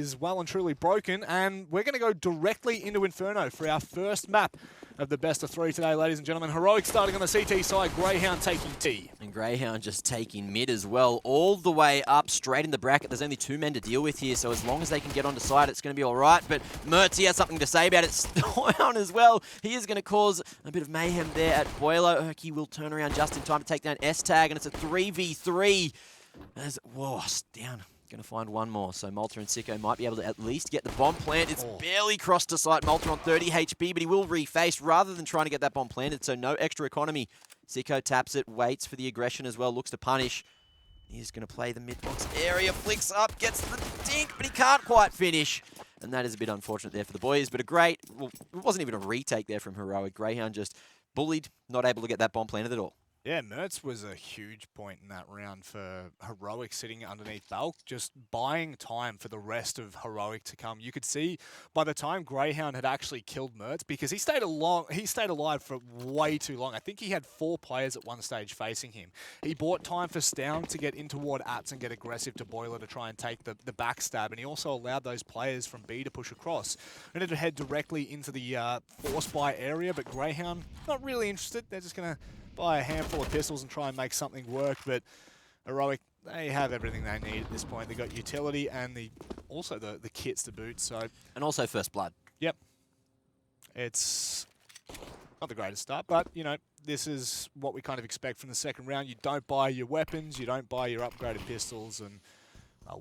is well and truly broken, and we're going to go directly into Inferno for our first map of the best of three today, ladies and gentlemen. Heroic starting on the CT side, Grayhound taking T. And Grayhound just taking mid as well, all the way up, straight in the bracket. There's only 2 men to deal with here, so as long as they can get onto side, it's going to be all right. But Mertz, he has something to say about it. Down as well. He is going to cause a bit of mayhem there at Boiler. Urki will turn around just in time to take down S-Tag, and it's a 3v3. As, whoa, down. Going to find one more, so Malta and Sicko might be able to at least get the bomb plant. It's barely crossed to sight. Malta on 30 HP, but he will reface rather than trying to get that bomb planted, so no extra economy. Sicko taps it, waits for the aggression as well, looks to punish. He's going to play the mid-box area, flicks up, gets the dink, but he can't quite finish. And that is a bit unfortunate there for the boys, but a great, well, it wasn't even a retake there from Heroic. Grayhound just bullied, not able to get that bomb planted at all. Yeah, Mertz was a huge point in that round for Heroic sitting underneath Balk, just buying time for the rest of Heroic to come. You could see by the time Grayhound had actually killed Mertz, because he stayed alive for way too long. I think he had 4 players at one stage facing him. He bought time for Stown to get in toward Ats and get aggressive to Boiler to try and take the backstab, and he also allowed those players from B to push across. And to head directly into the force buy area, but Grayhound not really interested. They're just going to buy a handful of pistols and try and make something work, but Heroic, they have everything they need at this point. They've got utility and also the kits to boot, so... And also First Blood. Yep. It's not the greatest start, but, you know, this is what we kind of expect from the second round. You don't buy your weapons, you don't buy your upgraded pistols, and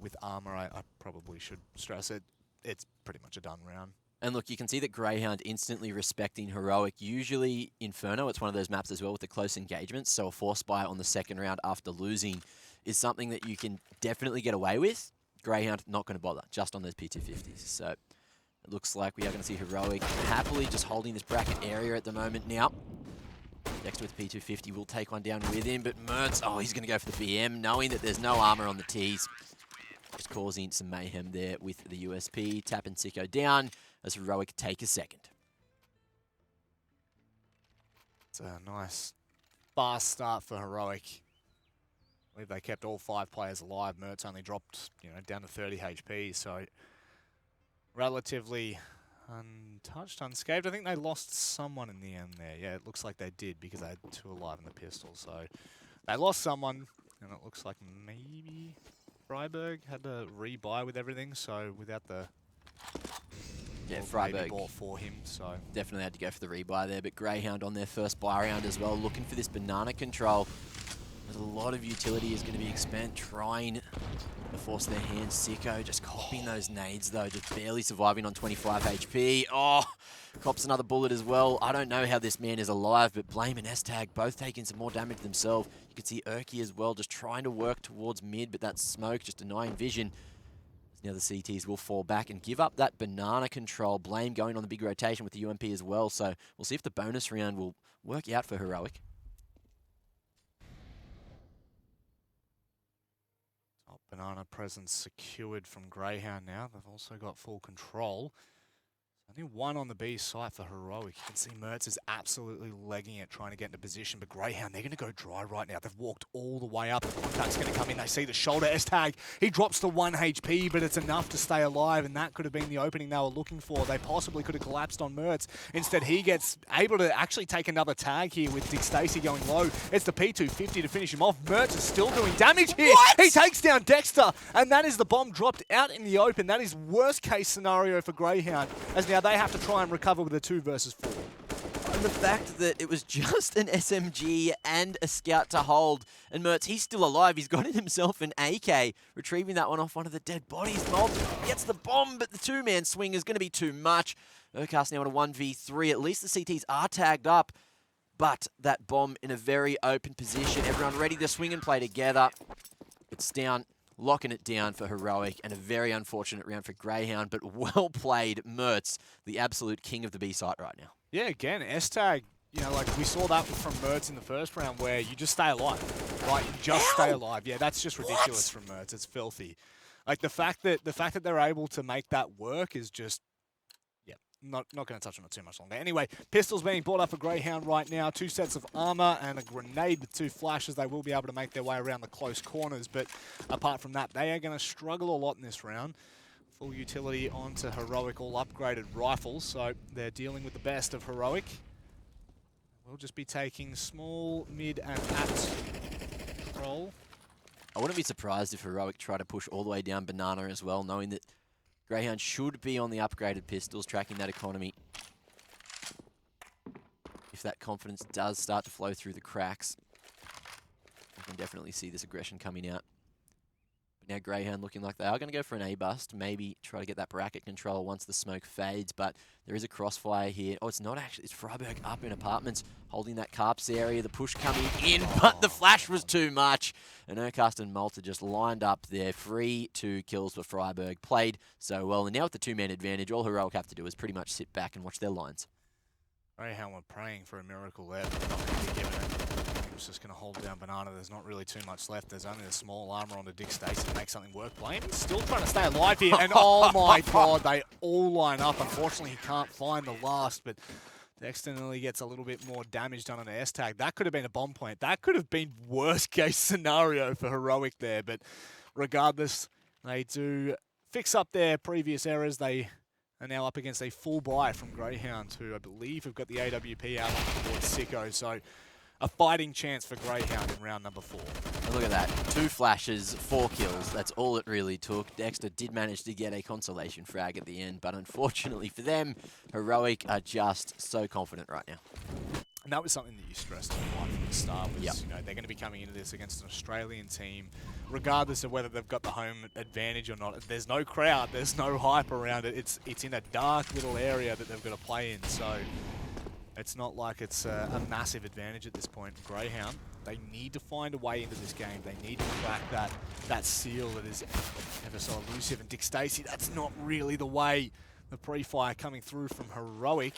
with armor, I probably should stress it, it's pretty much a done round. And look, you can see that Grayhound instantly respecting Heroic. Usually Inferno, it's one of those maps as well with the close engagements, so a force buy on the second round after losing is something that you can definitely get away with. Grayhound not going to bother, just on those P250s. So it looks like we are going to see Heroic happily just holding this bracket area at the moment now. Dexter with P250 will take one down with him, but Mertz, oh, he's going to go for the BM, knowing that there's no armor on the Ts. Just causing some mayhem there with the USP. Tapping Sicko down as Heroic take a second. It's a nice, fast start for Heroic. I believe they kept all 5 players alive. Mertz only dropped, down to 30 HP, so relatively untouched, unscathed. I think they lost someone in the end there. Yeah, it looks like they did because they had 2 alive in the pistol. So they lost someone, and it looks like maybe Freiburg had to rebuy with everything, so without the... Yeah, Freiburg bought for him, so... Definitely had to go for the rebuy there, but Grayhound on their first buy round as well, looking for this banana control. There's a lot of utility is going to be expended, trying to force their hand. Sicko just copying those nades though, just barely surviving on 25 HP. Oh, cops another bullet as well. I don't know how this man is alive, but Blame and S-Tag both taking some more damage themselves. You can see Urki as well, just trying to work towards mid, but that smoke just denying vision. Now the CTs will fall back and give up that banana control. Blame going on the big rotation with the UMP as well, so we'll see if the bonus round will work out for Heroic. Top banana presence secured from Grayhound now. They've also got full control. Only 1 on the B site for Heroic. You can see Mertz is absolutely legging it, trying to get into position. But Grayhound, they're going to go dry right now. They've walked all the way up. The contact's going to come in. They see the shoulder. S-Tag, he drops to 1 HP, but it's enough to stay alive. And that could have been the opening they were looking for. They possibly could have collapsed on Mertz. Instead, he gets able to actually take another tag here with Dick Stacey going low. It's the P250 to finish him off. Mertz is still doing damage here. What? He takes down Dexter. And that is the bomb dropped out in the open. That is worst case scenario for Grayhound, as now they have to try and recover with a 2 versus 4. And the fact that it was just an SMG and a scout to hold, and Mertz, he's still alive. He's got himself an AK, retrieving that one off one of the dead bodies. Malta gets the bomb, but the 2-man swing is going to be too much. Urkas now on a 1v3. At least the CTs are tagged up, but that bomb in a very open position. Everyone ready to swing and play together. It's down. Locking it down for Heroic, and a very unfortunate round for Grayhound, but well played Mertz, the absolute king of the B site right now. Yeah, again, S-Tag, like we saw that from Mertz in the first round where you just stay alive, right? You just stay alive. Yeah, that's just ridiculous from Mertz. It's filthy. Like the fact that they're able to make that work is just, yeah, not going to touch on it too much longer. Anyway, pistols being brought up for Grayhound right now. 2 sets of armor and a grenade with 2 flashes. They will be able to make their way around the close corners, but apart from that, they are going to struggle a lot in this round. Full utility onto Heroic, all upgraded rifles, so they're dealing with the best of Heroic. We'll just be taking small, mid, and at control. I wouldn't be surprised if Heroic try to push all the way down Banana as well, knowing that Grayhound should be on the upgraded pistols, tracking that economy. If that confidence does start to flow through the cracks, I can definitely see this aggression coming out. But now Grayhound looking like they are going to go for an A-bust, maybe try to get that bracket control once the smoke fades, but there is a crossfire here. Oh, it's not actually, it's Freiburg up in apartments, holding that Carps area, the push coming in, but the flash was too much. And Urcast and Malta just lined up there, free 2 kills for Freiburg, played so well. And now with the 2-man advantage, all Heroic have to do is pretty much sit back and watch their lines. Grayhound were praying for a miracle there, but not going to be given it. He's just going to hold down Banana. There's not really too much left. There's only a small armor on the Dick Stacey to make something work. Blame still trying to stay alive here, and oh my god, they all line up. Unfortunately, he can't find the last, but Dexter nearly gets a little bit more damage done on the S-tag. That could have been a bomb point. That could have been worst case scenario for Heroic there, but regardless, they do fix up their previous errors. They are now up against a full buy from Grayhound, who I believe have got the AWP out towards Sicko. So a fighting chance for Grayhound in round number 4. And look at that, 2 flashes, 4 kills. That's all it really took. Dexter did manage to get a consolation frag at the end, but unfortunately for them, Heroic are just so confident right now. And that was something that you stressed right from the start. Was, yep. you know, they're going to be coming into this against an Australian team, regardless of whether they've got the home advantage or not. There's no crowd, there's no hype around it. It's in a dark little area that they've got to play in. So it's not like it's a massive advantage at this point. Grayhound, they need to find a way into this game. They need to crack that seal that is ever so elusive. And Dick Stacey, that's not really the way. The pre-fire coming through from Heroic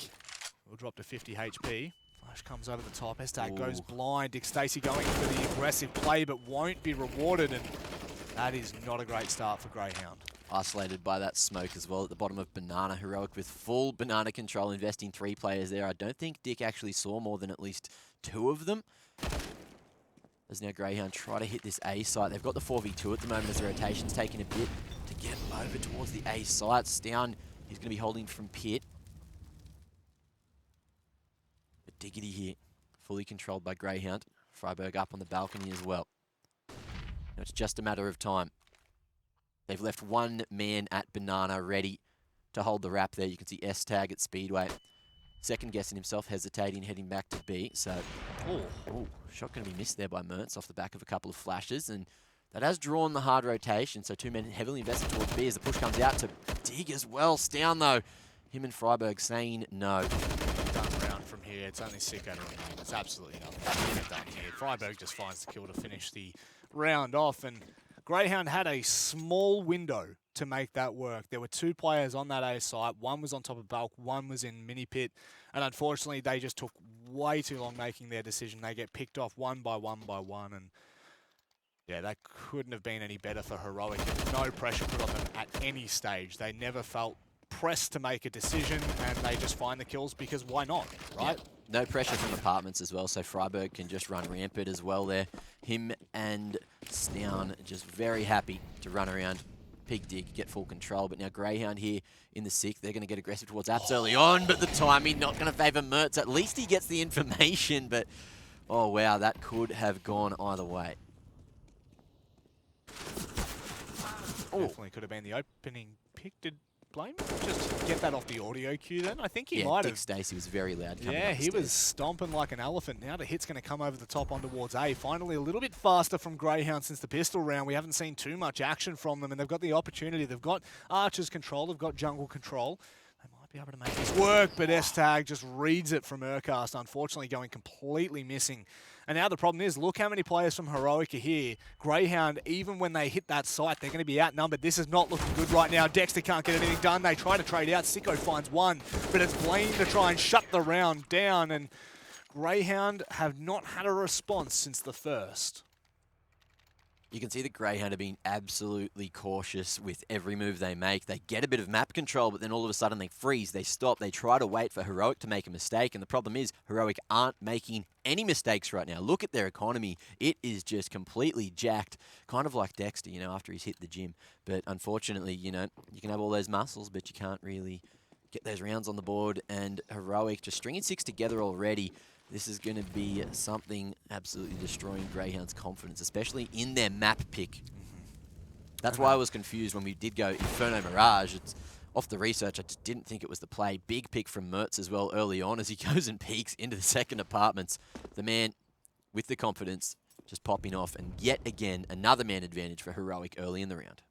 will drop to 50 HP. Flash comes over the top. S-tag goes blind. Dick Stacey going for the aggressive play, but won't be rewarded. And that is not a great start for Grayhound. Isolated by that smoke as well at the bottom of Banana. Heroic with full Banana control, investing 3 players there. I don't think Dick actually saw more than at least 2 of them. As now Grayhound try to hit this A site. They've got the 4v2 at the moment as the rotation's taking a bit to get over towards the A sites. Down, he's going to be holding from Pit. But Diggity here, fully controlled by Grayhound. Freiburg up on the balcony as well. Now it's just a matter of time. They've left 1 man at Banana ready to hold the wrap there. You can see S-tag at Speedway. Second guessing himself, hesitating, heading back to B. So, oh, shot going to be missed there by Mertz off the back of a couple of flashes. And that has drawn the hard rotation. So 2 men heavily invested towards B as the push comes out to Dig as well. Down though. Him and Freiburg saying no. Done round from here. It's only Sicko to remain. It's absolutely nothing to get done here. Freiburg just finds the kill to finish the round off. And Grayhound had a small window to make that work. There were 2 players on that A site. One was on top of bulk, one was in mini pit. And unfortunately, they just took way too long making their decision. They get picked off one by one by one. And yeah, that couldn't have been any better for Heroic. There was no pressure put on them at any stage. They never felt pressed to make a decision, and they just find the kills because why not, right? Yep. No pressure from apartments as well, so Freiburg can just run rampant as well there. Him and Snown just very happy to run around, peek dig, get full control. But now Grayhound here in the 6th, they're going to get aggressive towards Apps early on, but the timing not going to favour Mertz. At least he gets the information, but oh wow, that could have gone either way. Definitely could have been the opening pick. Did Blame just get that off the audio cue then? I think he might have. Dick Stacey was very loud. Yeah, he was stomping like an elephant. Now the hit's going to come over the top on towards A. Finally a little bit faster from Grayhound since the pistol round. We haven't seen too much action from them, and they've got the opportunity. They've got Archer's control. They've got jungle control. They might be able to make this work, but S-tag just reads it from Urcast, unfortunately going completely missing. And now the problem is, look how many players from Heroic are here. Grayhound, even when they hit that site, they're going to be outnumbered. This is not looking good right now. Dexter can't get anything done. They try to trade out. Sicko finds one, but it's Blaine to try and shut the round down. And Grayhound have not had a response since the first. You can see the Greyhound are being absolutely cautious with every move they make. They get a bit of map control, but then all of a sudden they freeze, they stop, they try to wait for Heroic to make a mistake, and the problem is Heroic aren't making any mistakes right now. Look at their economy. It is just completely jacked, kind of like Dexter, you know, after he's hit the gym. But unfortunately, you know, you can have all those muscles, but you can't really get those rounds on the board, and Heroic just stringing 6 together already. This is going to be something absolutely destroying Greyhound's confidence, especially in their map pick. That's why I was confused when we did go Inferno Mirage. It's off the research, I just didn't think it was the play. Big pick from Mertz as well early on as he goes and peeks into the second apartments. The man with the confidence just popping off, and yet again, another man advantage for Heroic early in the round.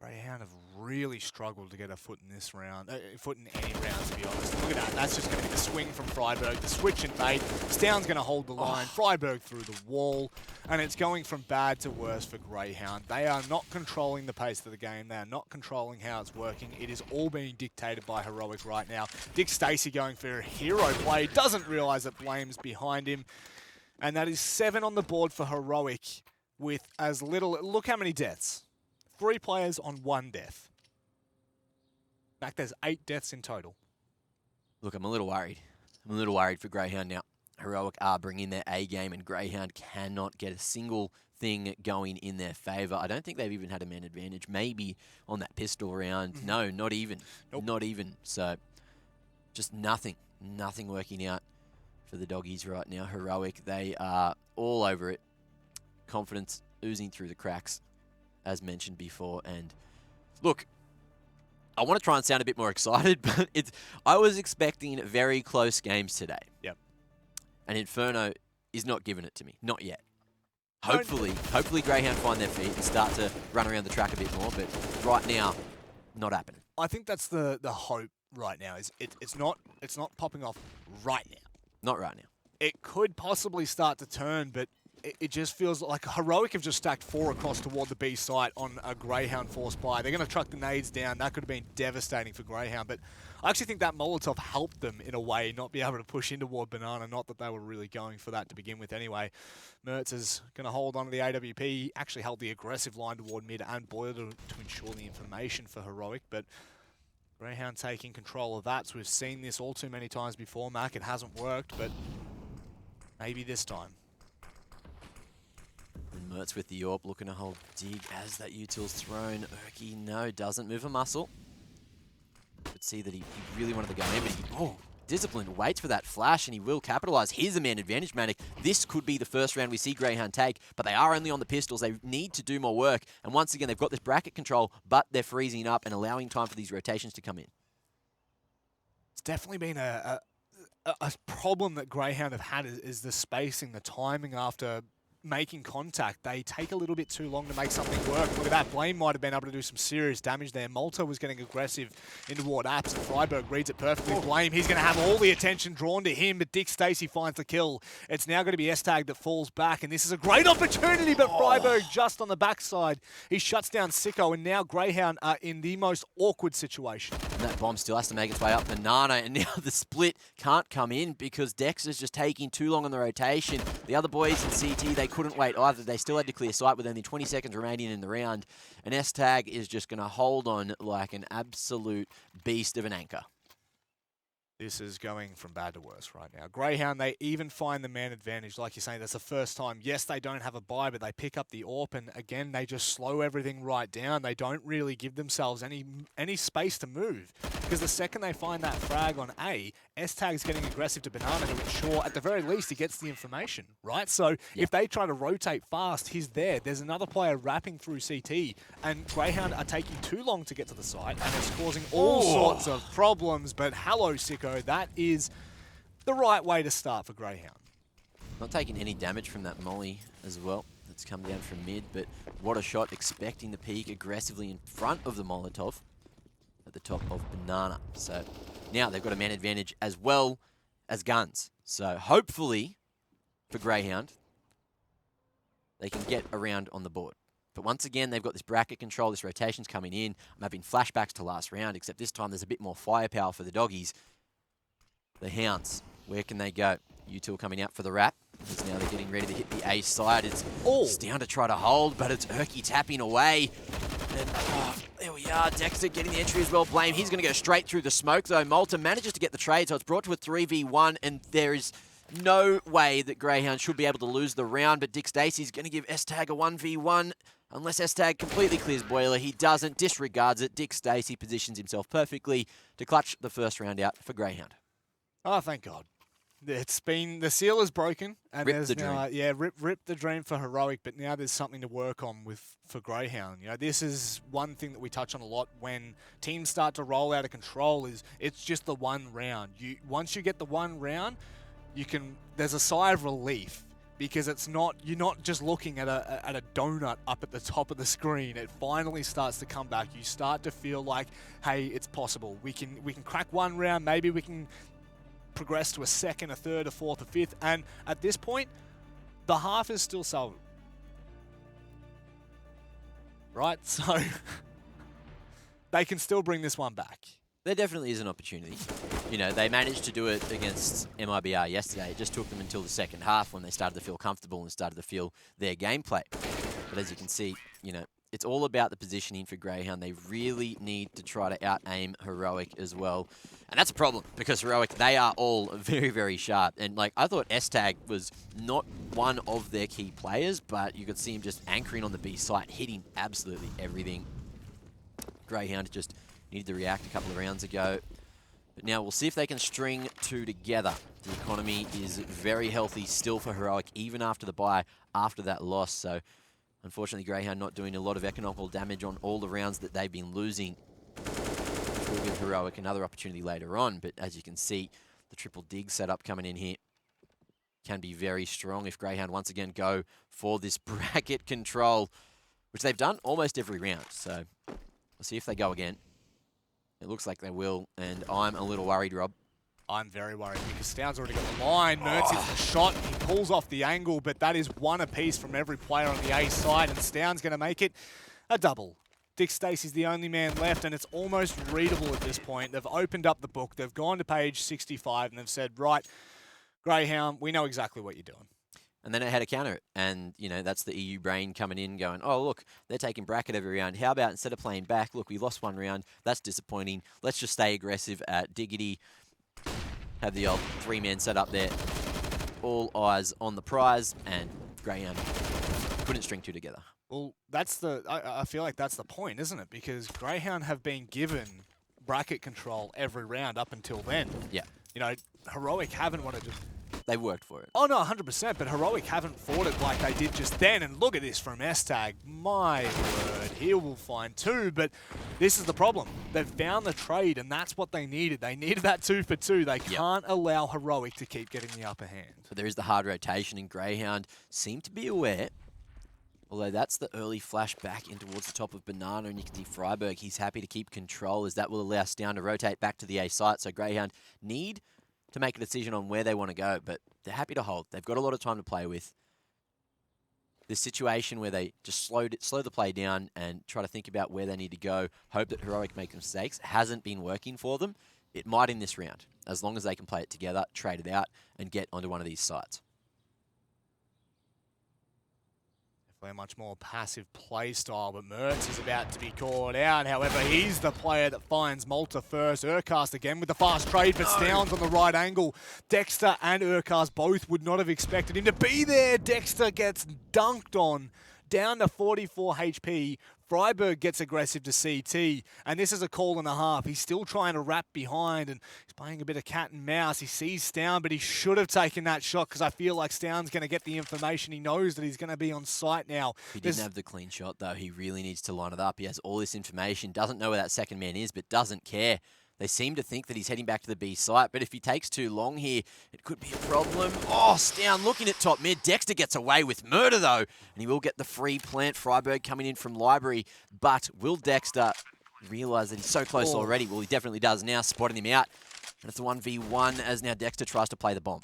Greyhound have really struggled to get a foot in this round, foot in any round, to be honest. Look at that. That's just going to be the swing from Freiburg, the switch and bait. Stown's going to hold the line. Freiburg through the wall, and it's going from bad to worse for Greyhound. They are not controlling the pace of the game. They are not controlling how it's working. It is all being dictated by Heroic right now. Dick Stacey going for a hero play, doesn't realise that Blame's behind him, and that is 7 on the board for Heroic with as little. Look how many deaths. 3 players on 1 death. In fact, there's 8 deaths in total. Look, I'm a little worried. I'm a little worried for Greyhound now. Heroic are bringing their A game, and Greyhound cannot get a single thing going in their favour. I don't think they've even had a man advantage. Maybe on that pistol round. No, not even. Nope. Not even. So, just nothing. Nothing working out for the doggies right now. Heroic, they are all over it. Confidence oozing through the cracks, as mentioned before. And look, I want to try and sound a bit more excited, but I was expecting very close games today. Yep. And Inferno is not giving it to me. Not yet. Hopefully Greyhound find their feet and start to run around the track a bit more, but right now, not happening. I think that's the hope right now. Is it's not popping off right now. Not right now. It could possibly start to turn, but it just feels like Heroic have just stacked 4 across toward the B site on a Greyhound force buy. They're going to truck the nades down. That could have been devastating for Greyhound, but I actually think that Molotov helped them in a way, not be able to push in toward Banana, not that they were really going for that to begin with anyway. Mertz is going to hold on to the AWP. He actually held the aggressive line toward mid and Boiler to ensure the information for Heroic, but Greyhound taking control of that. So we've seen this all too many times before, Mac. It hasn't worked, but maybe this time. And Mertz with the AWP looking to hold dig as that util's thrown. Urki, no, doesn't move a muscle. Could see that he really wanted to go in, but he, disciplined, waits for that flash, and he will capitalize. Here's a man advantage, Manic. This could be the first round we see Greyhound take, but they are only on the pistols. They need to do more work, and once again, they've got this bracket control, but they're freezing up and allowing time for these rotations to come in. It's definitely been a problem that Greyhound have had is the spacing, the timing after making contact. They take a little bit too long to make something work. Look at that. Blame might have been able to do some serious damage there. Malta was getting aggressive into Ward Apps, and Freiburg reads it perfectly. Blame, he's going to have all the attention drawn to him, but Dick Stacey finds the kill. It's now going to be S-Tag that falls back, and this is a great opportunity, but Freiburg just on the backside. He shuts down Sicko, and now Greyhound are in the most awkward situation. And that bomb still has to make its way up Banana, and now the split can't come in because Dexter's just taking too long on the rotation. The other boys in CT, they couldn't wait either. They still had to clear sight with only 20 seconds remaining in the round. And S-Tag is just going to hold on like an absolute beast of an anchor. This is going from bad to worse right now. Greyhound, they even find the man advantage. Like you're saying, that's the first time. Yes, they don't have a buy, but they pick up the AWP, and again, they just slow everything right down. They don't really give themselves any space to move, because the second they find that frag on A, S-Tag's getting aggressive to Banana to ensure, at the very least, he gets the information, right? So if they try to rotate fast, he's there. There's another player wrapping through CT, and Greyhound are taking too long to get to the site, and it's causing all sorts of problems, but hello, Sicko. That is the right way to start for Greyhound. Not taking any damage from that molly as well. That's come down from mid, but what a shot, expecting the peak aggressively in front of the Molotov at the top of Banana. So now they've got a man advantage as well as guns. So hopefully for Greyhound, they can get around on the board. But once again, they've got this bracket control, this rotation's coming in. I'm having flashbacks to last round, except this time there's a bit more firepower for the doggies. The Hounds Where can they go? U2 coming out for the wrap. As now they're getting ready to hit the A side. It's down to try to hold, but it's Urki tapping away. And there we are. Dexter getting the entry as well. Blame. He's going to go straight through the smoke, though. Malta manages to get the trade, so it's brought to a 3v1, and there is no way that Grayhound should be able to lose the round, but Dick Stacey's going to give S-Tag a 1v1. Unless S-Tag completely clears Boiler, he doesn't, disregards it. Dick Stacey positions himself perfectly to clutch the first round out for Grayhound. Oh, thank God. It's been, the seal is broken, and Rip there's the now, dream. rip the dream for Heroic, but now there's something to work on for Grayhound. You know, this is one thing that we touch on a lot when teams start to roll out of control. Is it's just the one round. Once you get the one round, there's a sigh of relief, because you're not just looking at a donut up at the top of the screen. It finally starts to come back. You start to feel like, hey, it's possible. We can crack one round. Maybe we can progress to a second, a third, a fourth, a fifth, and at this point, the half is still salvageable. Right? So they can still bring this one back. There definitely is an opportunity. You know, they managed to do it against MIBR yesterday. It just took them until the second half when they started to feel comfortable and started to feel their gameplay. But as you can see, you know, it's all about the positioning for Grayhound. They really need to try to out-aim Heroic as well. And that's a problem, because Heroic, they are all very, very sharp. And, like, I thought S-Tag was not one of their key players, but you could see him just anchoring on the B site, hitting absolutely everything. Grayhound just needed to react a couple of rounds ago. But now we'll see if they can string two together. The economy is very healthy still for Heroic, even after the bye, after that loss. So, unfortunately, Grayhound not doing a lot of economical damage on all the rounds that they've been losing. Which will give Heroic another opportunity later on. But as you can see, the triple dig setup coming in here can be very strong if Grayhound once again go for this bracket control, which they've done almost every round. So we'll see if they go again. It looks like they will, and I'm a little worried, Rob. I'm very worried because Stound's already got the line. Mertz hits the shot. He pulls off the angle, but that is one apiece from every player on the A side, and Stound's going to make it a double. Dick Stacey's the only man left, and it's almost readable at this point. They've opened up the book. They've gone to page 65, and they've said, right, Grayhound, we know exactly what you're doing. And then it had to counter it. And, you know, that's the EU brain coming in going, oh, look, they're taking bracket every round. How about instead of playing back, look, we lost one round. That's disappointing. Let's just stay aggressive at Diggity. Have the old three-man set up there. All eyes on the prize, and Grayhound couldn't string two together. Well, I feel like that's the point, isn't it? Because Grayhound have been given bracket control every round up until then. Yeah. You know, Heroic haven't wanted to... They worked for it. Oh, no, 100%, but Heroic haven't fought it like they did just then. And look at this from S-Tag. My word, he will find two, but this is the problem. They've found the trade, and that's what they needed. They needed that 2 for 2. They can't allow Heroic to keep getting the upper hand. But there is the hard rotation, and Grayhound seem to be aware. Although that's the early flash back in towards the top of Banana, and you can see Freiberg, he's happy to keep control, as that will allow Stound to rotate back to the A site. So Grayhound need to make a decision on where they want to go, but they're happy to hold. They've got a lot of time to play with. This situation where they just slow the play down and try to think about where they need to go, hope that Heroic make mistakes, hasn't been working for them. It might in this round, as long as they can play it together, trade it out, and get onto one of these sites. A much more passive play style, but Mertz is about to be caught out. However, he's the player that finds Malta first. Urcast again with the fast trade, but Stound's on the right angle. Dexter and Urcast both would not have expected him to be there. Dexter gets dunked on, down to 44 HP. Freiberg gets aggressive to CT, and this is a call and a half. He's still trying to wrap behind, and he's playing a bit of cat and mouse. He sees Stound, but he should have taken that shot, because I feel like Stound's going to get the information. He knows that he's going to be on site now. He didn't have the clean shot, though. He really needs to line it up. He has all this information, doesn't know where that second man is, but doesn't care. They seem to think that he's heading back to the B site, but if he takes too long here, it could be a problem. Oh, Stound looking at top mid. Dexter gets away with murder, though, and he will get the free plant. Freiberg coming in from Library, but will Dexter realise that he's so close already? Well, he definitely does now, spotting him out. And it's a 1v1 as now Dexter tries to play the bomb.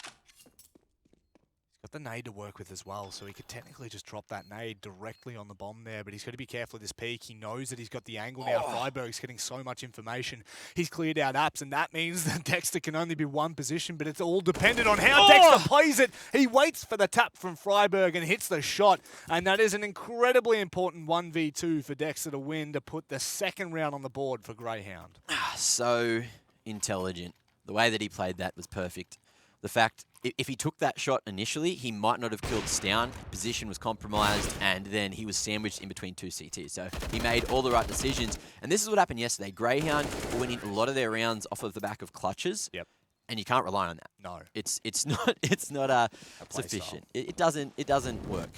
He's Got the nade to work with as well, so he could technically just drop that nade directly on the bomb there, but he's got to be careful of this peak. He knows that he's got the angle now. Freiburg's getting so much information. He's cleared out apps, and that means that Dexter can only be one position, but it's all dependent on how Dexter plays it. He waits for the tap from Freiburg and hits the shot, and that is an incredibly important 1v2 for Dexter to win to put the second round on the board for Grayhound. So intelligent. The way that he played that was perfect. The fact, if he took that shot initially, he might not have killed Stown. Position was compromised, and then he was sandwiched in between two CTs. So he made all the right decisions. And this is what happened yesterday. Grayhound were winning a lot of their rounds off of the back of clutches. Yep. And you can't rely on that. No. It's not sufficient. It doesn't work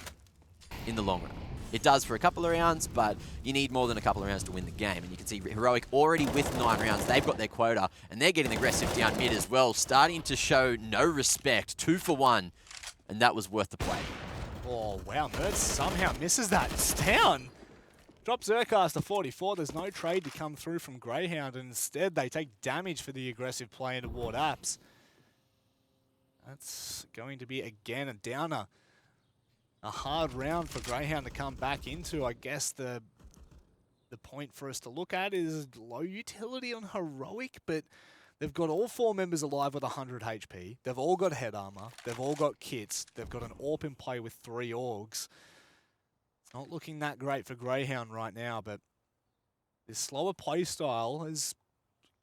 in the long run. It does for a couple of rounds, but you need more than a couple of rounds to win the game. And you can see Heroic already with 9 rounds. They've got their quota, and they're getting aggressive down mid as well, starting to show no respect. 2 for 1, and that was worth the play. Oh, wow. Mertz somehow misses that. It's down. Drops Urquhart to 44. There's no trade to come through from Grayhound, and instead they take damage for the aggressive play into Ward Apps. That's going to be, again, a downer. A hard round for Grayhound to come back into. I guess the point for us to look at is low utility on Heroic, but they've got all 4 members alive with 100 HP. They've all got head armor. They've all got kits. They've got an AWP in play with 3 Orgs. It's not looking that great for Grayhound right now, but this slower play style has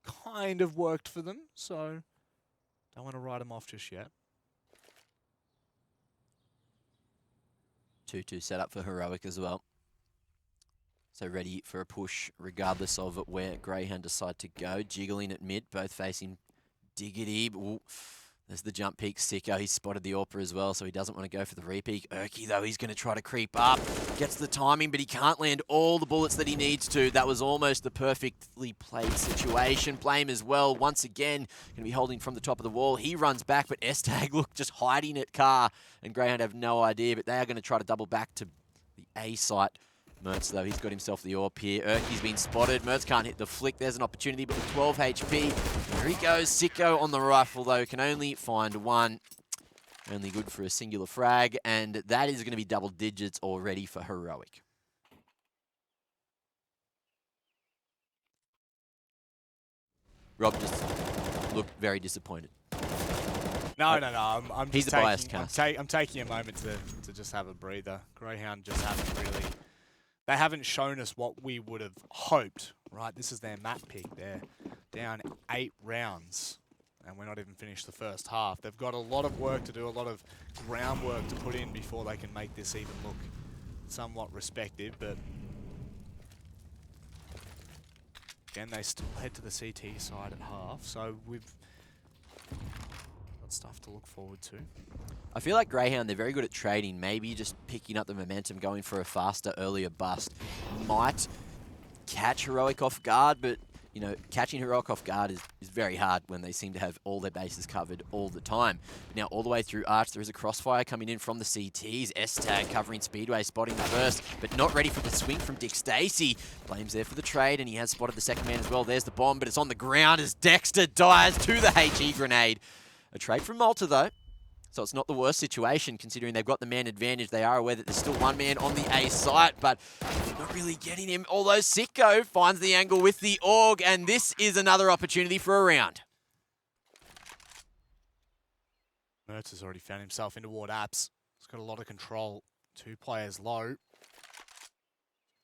kind of worked for them, so don't want to write them off just yet. 2-2 set up for Heroic as well. So ready for a push regardless of where Grayhound decide to go. Jiggling at mid, both facing Diggity. Ooh, there's the jump peek. Sicko, he's spotted the AWPer as well, so he doesn't want to go for the re-peek. Urki, though, he's going to try to creep up. Gets the timing, but he can't land all the bullets that he needs to. That was almost the perfectly played situation. Blame as well, once again, going to be holding from the top of the wall. He runs back, but S-Tag, look, just hiding at car. And Greyhound have no idea, but they are going to try to double back to the A site. Mertz, though, he's got himself the AWP here. Urki's been spotted. Mertz can't hit the flick. There's an opportunity, but with 12 HP, there he goes. Sicko on the rifle, though, can only find 1. Only good for a singular frag, and that is going to be double digits already for Heroic. Rob just looked very disappointed. No. I'm He's just a biased cast. I'm taking a moment to just have a breather. Greyhound just haven't really. They haven't shown us what we would have hoped. Right, this is their map pick. They're down 8 rounds, and we're not even finished the first half. They've got a lot of work to do, a lot of groundwork to put in before they can make this even look somewhat respective. But again, they still head to the CT side at half, so we've got stuff to look forward to. I feel like Greyhound, they're very good at trading. Maybe just picking up the momentum, going for a faster, earlier bust might catch Heroic off guard, but you know, catching Heroic off guard is very hard when they seem to have all their bases covered all the time. But now all the way through Arch, there is a crossfire coming in from the CTs. S-Tag covering Speedway, spotting the first, but not ready for the swing from Dick Stacey. Blame's there for the trade, and he has spotted the second man as well. There's the bomb, but it's on the ground as Dexter dives to the HE grenade. A trade from Malta, though. So it's not the worst situation, considering they've got the man advantage. They are aware that there's still 1 man on the A site, but not really getting him. Although Sicko finds the angle with the AUG, and this is another opportunity for a round. Mertz has already found himself into Ward Apps. He's got a lot of control. 2 players low.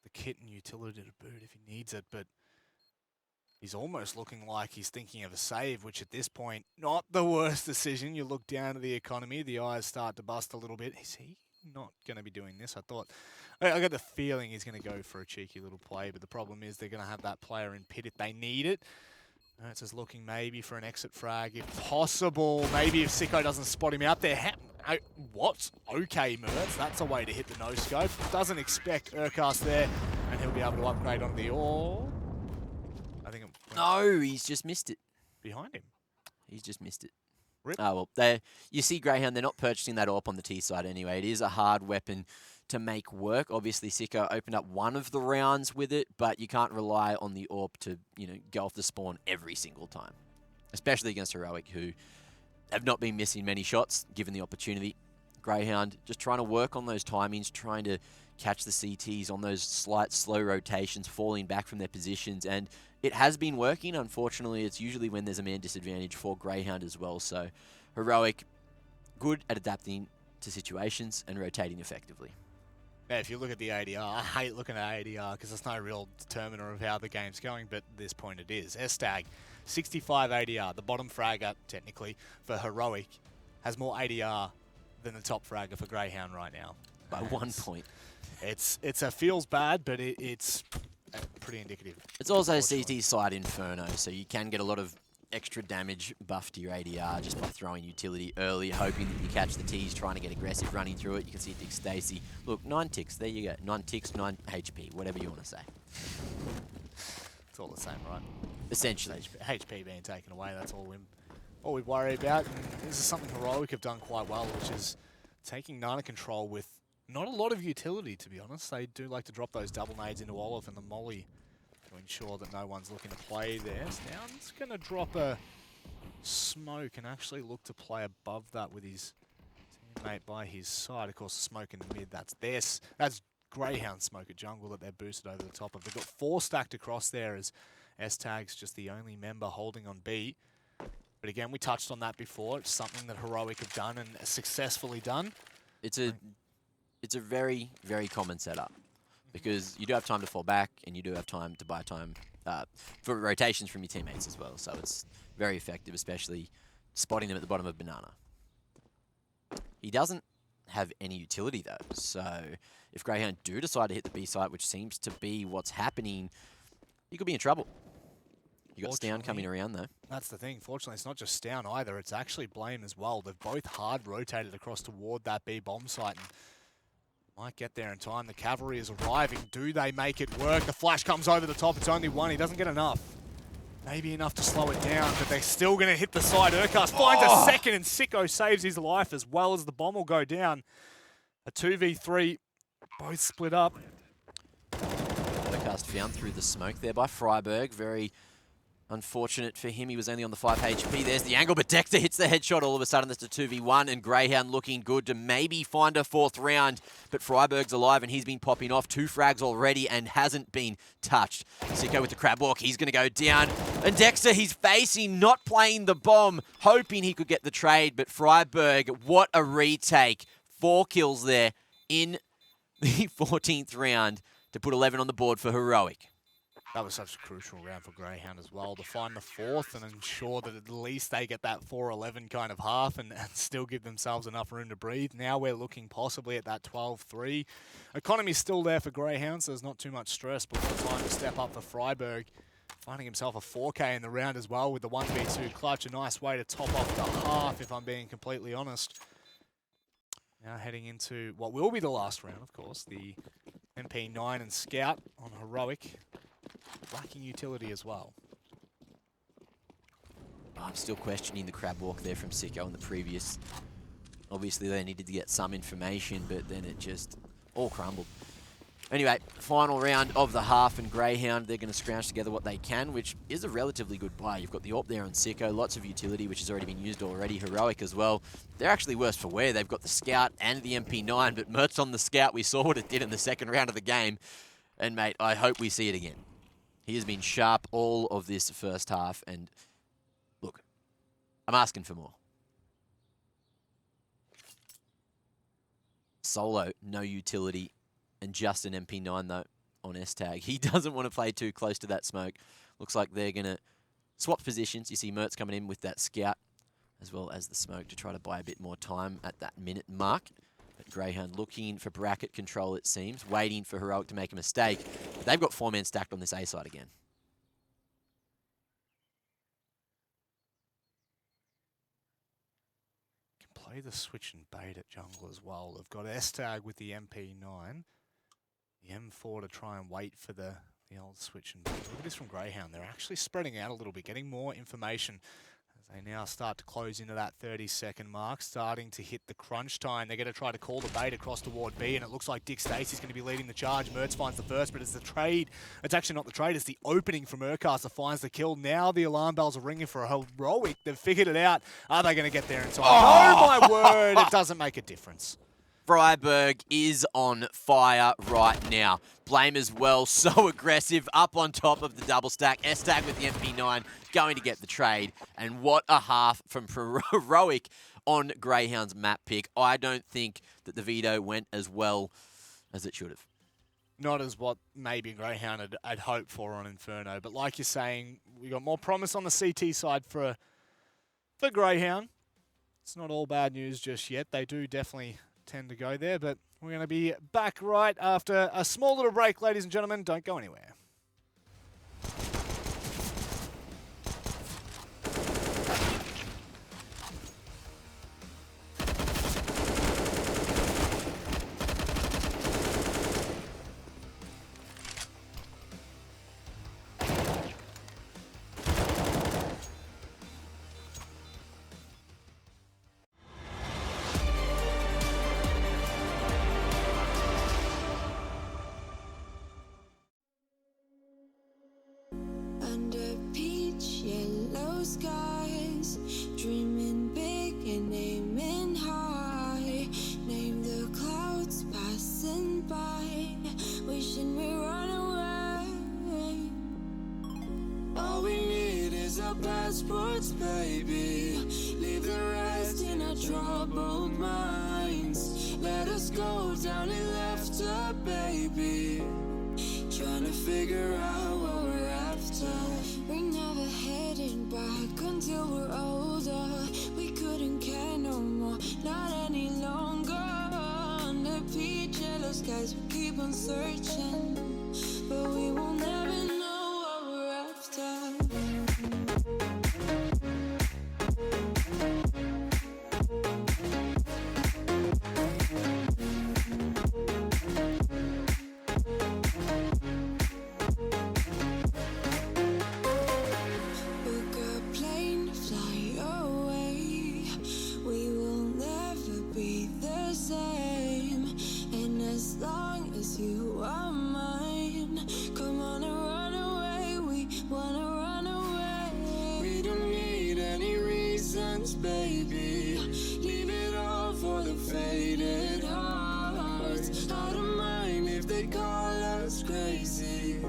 The kit and utility to boot if he needs it, but he's almost looking like he's thinking of a save, which at this point, not the worst decision. You look down at the economy, the eyes start to bust a little bit. Is he not going to be doing this? I got the feeling he's going to go for a cheeky little play, but the problem is they're going to have that player in pit if they need it. Mertz is looking maybe for an exit frag if possible. Maybe if Sicko doesn't spot him out there. What? Okay, Mertz. That's a way to hit the no-scope. Doesn't expect Urquhart there, and he'll be able to upgrade on the AWP. No, he's just missed it. Behind him. He's just missed it. Rip. Oh, well, you see Greyhound, they're not purchasing that AWP on the T side anyway. It is a hard weapon to make work. Obviously, Sicko opened up one of the rounds with it, but you can't rely on the AWP to, go off the spawn every single time. Especially against Heroic, who have not been missing many shots, given the opportunity. Grayhound just trying to work on those timings, trying to catch the CTs on those slight slow rotations, falling back from their positions, and it has been working. Unfortunately, it's usually when there's a man disadvantage for Grayhound as well. So Heroic, good at adapting to situations and rotating effectively. Yeah, if you look at the ADR, I hate looking at ADR because it's no real determiner of how the game's going, but at this point it is. S-Tag, 65 ADR, the bottom fragger, technically, for Heroic, has more ADR than the top fragger for Grayhound right now. By 1 point. It's a feels bad, but it's pretty indicative. It's also CT side Inferno, so you can get a lot of extra damage buff to your ADR just by throwing utility early, hoping that you catch the T's, trying to get aggressive, running through it. You can see Dick Stacy. Look, 9 ticks, there you go. 9 ticks, 9 HP, whatever you want to say. It's all the same, right? Essentially. HP being taken away, that's all we worry about. And this is something Heroic have done quite well, which is taking Nana control with not a lot of utility, to be honest. They do like to drop those double nades into Olive and the Molly to ensure that no one's looking to play there. Stown's going to drop a smoke and actually look to play above that with his teammate by his side. Of course, the smoke in the mid, that's Grayhound smoke at jungle that they're boosted over the top of. They've got 4 stacked across there as S-Tag's just the only member holding on B. But again, we touched on that before. It's something that Heroic have done and successfully done. It's a very, very common setup because you do have time to fall back and you do have time to buy time for rotations from your teammates as well. So it's very effective, especially spotting them at the bottom of Banana. He doesn't have any utility though. So if Grayhound do decide to hit the B site, which seems to be what's happening, he could be in trouble. You got Stown coming around though. That's the thing. Fortunately, it's not just Stown either. It's actually Blame as well. They've both hard rotated across toward that B bomb site and might get there in time. The cavalry is arriving. Do they make it work? The flash comes over the top. It's only one. He doesn't get enough. Maybe enough to slow it down, but they're still going to hit the side. Urkas finds a second, and Sicko saves his life as well as the bomb will go down. A 2v3, both split up. Urkas found through the smoke there by Freiberg. Very unfortunate for him. He was only on the 5 HP. There's the angle, but Dexter hits the headshot. All of a sudden, that's a 2v1, and Grayhound looking good to maybe find a 4th round. But Freiberg's alive, and he's been popping off 2 frags already and hasn't been touched. Sicko with the crab walk. He's going to go down. And Dexter, he's facing, not playing the bomb, hoping he could get the trade. But Freiberg, what a retake. 4 kills there in the 14th round to put 11 on the board for Heroic. That was such a crucial round for Grayhound as well, to find the 4th and ensure that at least they get that 4-11 kind of half and still give themselves enough room to breathe. Now we're looking possibly at that 12-3. Economy's still there for Grayhound, so there's not too much stress, but what time to step up for Freiberg. Finding himself a 4K in the round as well with the 1v2 clutch. A nice way to top off the half, if I'm being completely honest. Now heading into what will be the last round, of course, the MP9 and Scout on Heroic. Lacking utility as well. I'm still questioning the crab walk there from Sicko in the previous. Obviously, they needed to get some information, but then it just all crumbled. Anyway, final round of the half, and Grayhound, they're going to scrounge together what they can, which is a relatively good buy. You've got the AWP there on Sicko, lots of utility, which has already been used already. Heroic as well. They're actually worse for wear. They've got the Scout and the MP9, but Mertz on the Scout, we saw what it did in the second round of the game. And, mate, I hope we see it again. He has been sharp all of this first half, and look, I'm asking for more. Solo, no utility, and just an MP9 though on S-Tag. He doesn't want to play too close to that smoke. Looks like they're going to swap positions. You see Mertz coming in with that Scout, as well as the smoke to try to buy a bit more time at that minute mark. But Grayhound looking for bracket control, it seems, waiting for Heroic to make a mistake. But they've got 4 men stacked on this A side again. Can play the switch and bait at jungle as well. They've got S-Tag with the MP9. The M4 to try and wait for the old switch and bait. Look at this from Grayhound. They're actually spreading out a little bit, getting more information as They now start to close into that 30-second mark, starting to hit the crunch time. They're going to try to call the bait across toward B, and it looks like Dick Stacey's going to be leading the charge. Mertz finds the first, but it's the trade. It's actually not the trade, it's the opening from Urcaster finds the kill. Now the alarm bells are ringing for a Heroic. They've figured it out. Are they going to get there in time? Oh my word, it doesn't make a difference. Freiburg is on fire right now. Blame as well, so aggressive, up on top of the double stack. S-Tag with the MP9, going to get the trade. And what a half from Heroic on Grayhound's map pick. I don't think that the veto went as well as it should have. Not as what maybe Grayhound had hoped for on Inferno. But like you're saying, we got more promise on the CT side for Grayhound. It's not all bad news just yet. They do definitely tend to go there, but we're going to be back right after a small little break, ladies and gentlemen. Don't go anywhere. Skies, dreaming big and aiming high. Name the clouds passing by, wishing we run away. All we need is our passports, baby. Leave the rest in our troubled minds. Let us go down in laughter, baby. Trying to figure out what we're after. We're never heading back until we're older. We couldn't care no more, not any longer. Under peach yellow skies, we keep on searching, but we will never know what we're after. Baby, leave it all for the faded hearts. I don't mind if they call us crazy,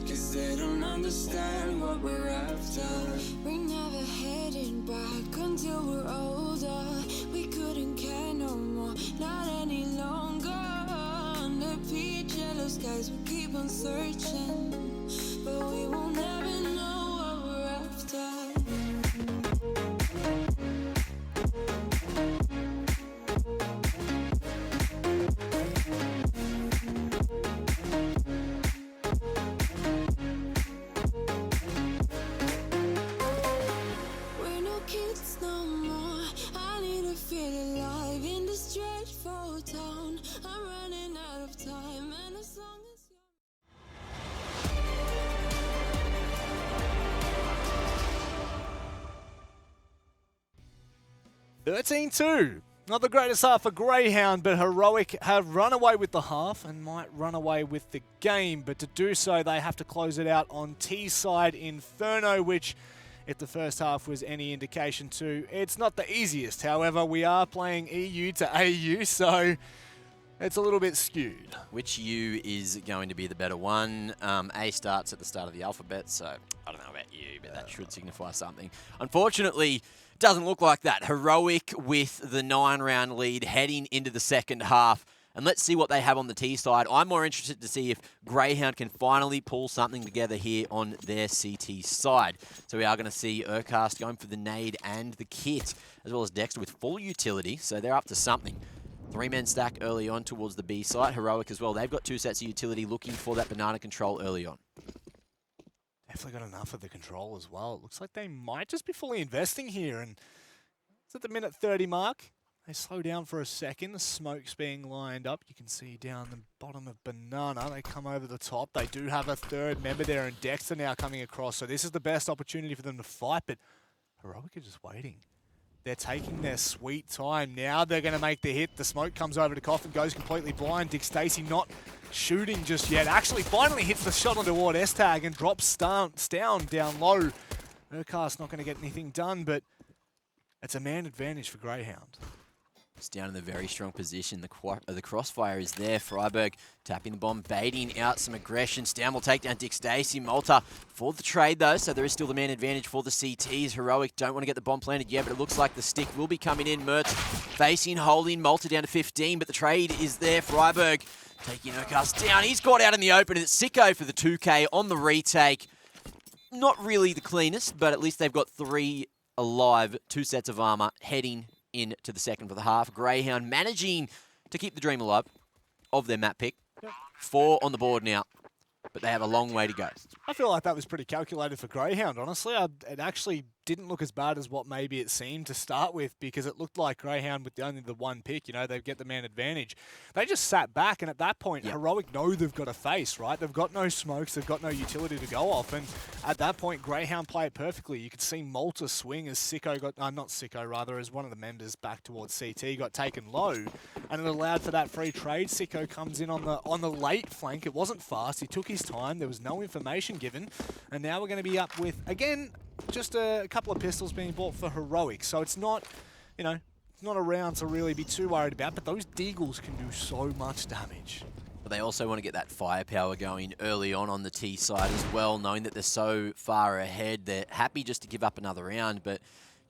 'cause they don't understand what we're after. We're never heading back until we're older. We couldn't care no more, not any longer. Under peach yellow skies, we keep on searching, but we will never know what we're after. Feel alive in this dreadful town. I'm running out of time, and as long as you're 13-2. Not the greatest half for Grayhound, but Heroic have run away with the half and might run away with the game. But to do so, they have to close it out on T side Inferno, which, if the first half was any indication too, it's not the easiest. However, we are playing EU to AU, so it's a little bit skewed. Which U is going to be the better one? A starts at the start of the alphabet, so I don't know about you, but that should signify something. Unfortunately, it doesn't look like that. Heroic with the 9-round lead heading into the second half. And let's see what they have on the T side. I'm more interested to see if Grayhound can finally pull something together here on their CT side. So we are going to see Urcast going for the nade and the kit, as well as Dexter with full utility. So they're up to something. 3-man stack early on towards the B side. Heroic as well. They've got 2 sets of utility looking for that banana control early on. Definitely got enough of the control as well. It looks like they might just be fully investing here. And it's at the minute 30 mark. They slow down for a second. The smoke's being lined up. You can see down the bottom of Banana. They come over the top. They do have a third member there, and Dexter now coming across. So this is the best opportunity for them to fight. But Heroic are just waiting. They're taking their sweet time. Now they're going to make the hit. The smoke comes over to Coffin, goes completely blind. Dick Stacey not shooting just yet. Actually, finally hits the shot on toward S-Tag and drops down low. Urquhart's not going to get anything done, but it's a man advantage for Grayhound. It's down in a very strong position. The crossfire is there. Freiburg tapping the bomb, baiting out some aggression. Stan will take down Dick Stacey. Malta for the trade, though, so there is still the man advantage for the CTs. Heroic don't want to get the bomb planted yet, but it looks like the stick will be coming in. Mertz facing, holding Malta down to 15, but the trade is there. Freiburg taking Urquhart down. He's got out in the open, and it's Sicko for the 2K on the retake. Not really the cleanest, but at least they've got 3 alive, 2 sets of armor heading into the second for the half. Grayhound managing to keep the dream alive of their map pick. 4 on the board now, but they have a long way to go. I feel like that was pretty calculated for Grayhound, honestly. It actually didn't look as bad as what maybe it seemed to start with, because it looked like Grayhound with only the 1 pick, they get the man advantage. They just sat back, and at that point, Heroic know they've got a face, right? They've got no smokes, they've got no utility to go off, and at that point, Grayhound play it perfectly. You could see Malta swing as Sicko got, not Sicko, rather, as one of the members back towards CT got taken low, and it allowed for that free trade. Sicko comes in on the late flank. It wasn't fast. He took his time. There was no information given, and now we're going to be up with, again, just a couple of pistols being bought for Heroic. So it's not, it's not a round to really be too worried about, but those Deagles can do so much damage. But they also want to get that firepower going early on the T side as well, knowing that they're so far ahead. They're happy just to give up another round, but,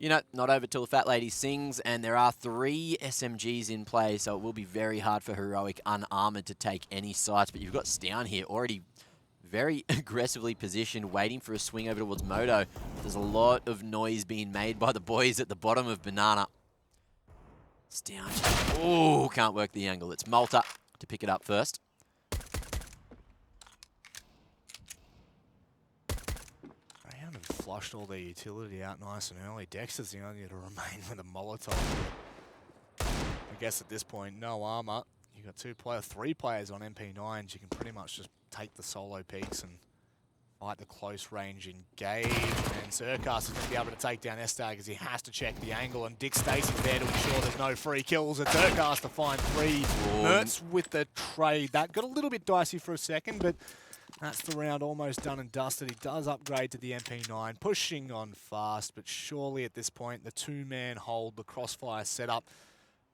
not over till the fat lady sings, and there are 3 SMGs in play, so it will be very hard for Heroic unarmored to take any sites. But you've got Stown here already very aggressively positioned, waiting for a swing over towards Moto. There's a lot of noise being made by the boys at the bottom of Banana. Stown, oh, can't work the angle. It's Malta to pick it up first. Grayhound have flushed all their utility out nice and early. Dexter's the only to remain with a Molotov. I guess at this point, no armor. You've got 3 players on MP9s. You can pretty much just take the solo peaks and fight the close range engage. And Urquhart is going to be able to take down S-Tag as he has to check the angle. And Dick Stacey's there to ensure there's no free kills. It's Urquhart to find 3. Mertz with the trade. That got a little bit dicey for a second, but that's the round almost done and dusted. He does upgrade to the MP9, pushing on fast, but surely at this point, the 2-man hold, the crossfire setup,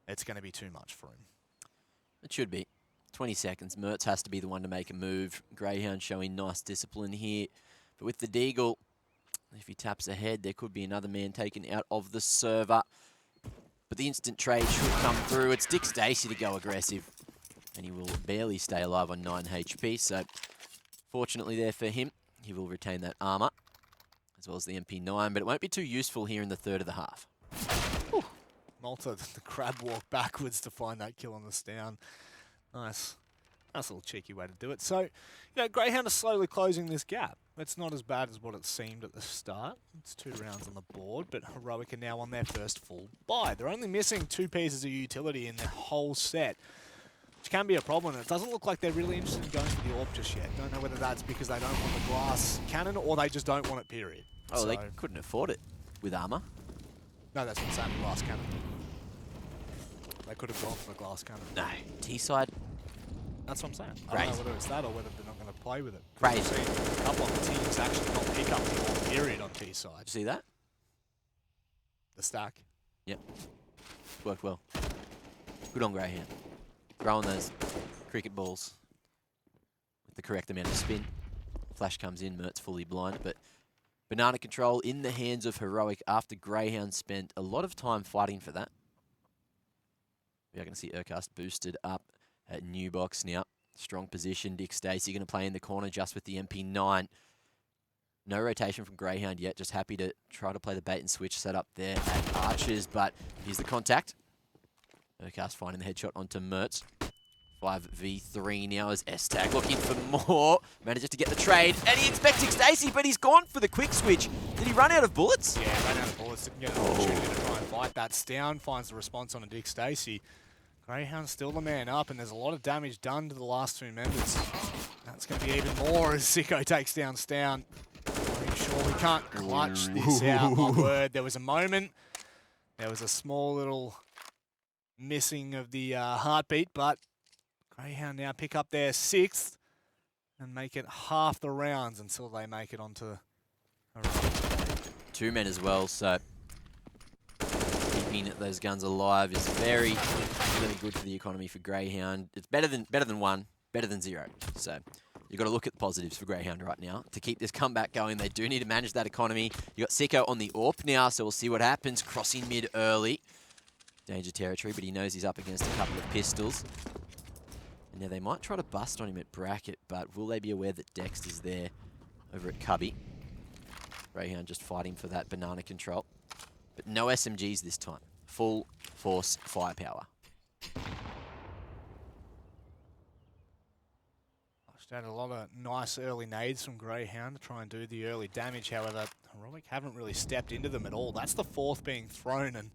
it's going to be too much for him. It should be. 20 seconds. Mertz has to be the one to make a move. Grayhound showing nice discipline here. But with the Deagle, if he taps ahead, there could be another man taken out of the server. But the instant trade should come through. It's Dick Stacey to go aggressive. And he will barely stay alive on 9 HP. So, fortunately there for him, he will retain that armor, as well as the MP9. But it won't be too useful here in the third of the half. Whew. Malta, the crab walk backwards to find that kill on the Stown. Nice little cheeky way to do it. So, Grayhound is slowly closing this gap. It's not as bad as what it seemed at the start. It's 2 rounds on the board, but Heroic are now on their first full buy. They're only missing 2 pieces of utility in their whole set, which can be a problem. And it doesn't look like they're really interested in going for the AWP just yet. Don't know whether that's because they don't want the glass cannon or they just don't want it, period. Oh, so they couldn't afford it with armor. No, that's what I'm saying, the glass cannon. They could have gone for the glass cannon. No. T-side. That's what I'm saying. I don't know whether it's that or whether they're not going to play with it. Crazy. I've seen a couple of the teams actually not pick up the AWP period on T-side. Did you see that? The stack. Yep. Worked well. Good on Grayhound. Throwing those cricket balls with the correct amount of spin. Flash comes in, Mertz fully blind, but Banana control in the hands of Heroic after Grayhound spent a lot of time fighting for that. We are going to see Urquhart boosted up at new box now. Strong position. Dick Stacey going to play in the corner just with the MP9. No rotation from Grayhound yet. Just happy to try to play the bait and switch setup there at Archers. But here's the contact. Urquhart finding the headshot onto Mertz. 5v3 now as S-Tag looking for more. Manages to get the trade. And he expects Dick Stacey, but he's gone for the quick switch. Did he run out of bullets? Yeah, ran out of bullets. Didn't get an opportunity to try and fight that. Stown finds the response on a Dick Stacey. Grayhound's still the man up, and there's a lot of damage done to the last 2 members. That's going to be even more as Sicko takes down Stown. Not even sure we can't clutch this out, my word. There was a moment. There was a small little missing of the heartbeat, but Grayhound now pick up their 6th and make it half the rounds until they make it onto Heroic's. 2 men as well, so keeping those guns alive is very good for the economy for Grayhound. It's better than 1, better than 0. So you've got to look at the positives for Grayhound right now. To keep this comeback going, they do need to manage that economy. You got Sicko on the AWP now, so we'll see what happens. Crossing mid early. Danger territory, but he knows he's up against a couple of pistols. And now they might try to bust on him at bracket, but will they be aware that Dexter's there over at Cubby? Grayhound just fighting for that banana control. But no SMGs this time. Full force firepower. Had a lot of nice early nades from Grayhound to try and do the early damage. However, Heroic haven't really stepped into them at all. That's the 4th being thrown, and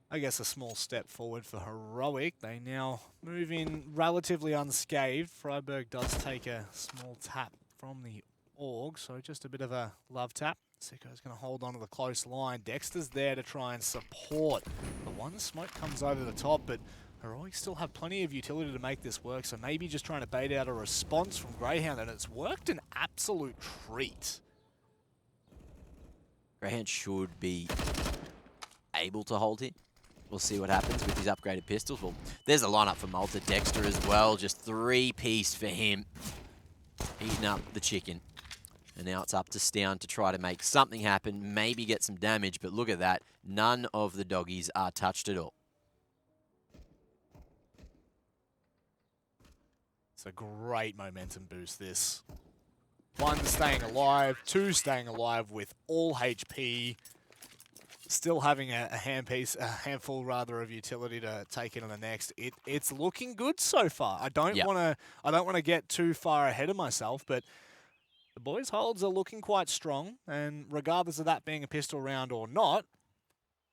I guess a small step forward for Heroic. They now move in relatively unscathed. Freiburg does take a small tap from the AUG, so just a bit of a love tap. Sicko's going to hold on to the close line. Dexter's there to try and support. The one smoke comes over the top, but Heroic still have plenty of utility to make this work, so maybe just trying to bait out a response from Grayhound, and it's worked an absolute treat. Grayhound should be able to hold it. We'll see what happens with his upgraded pistols. Well, there's a lineup for Malta. Dexter as well, just 3-piece for him. Eating up the chicken. And now it's up to Stown to try to make something happen, maybe get some damage, but look at that. None of the doggies are touched at all. It's a great momentum boost, this. 1, staying alive. 2, staying alive with all HP. Still having a handful rather of utility to take it on the next. It's looking good so far. I don't want to get too far ahead of myself, but the boys' holds are looking quite strong, and regardless of that being a pistol round or not,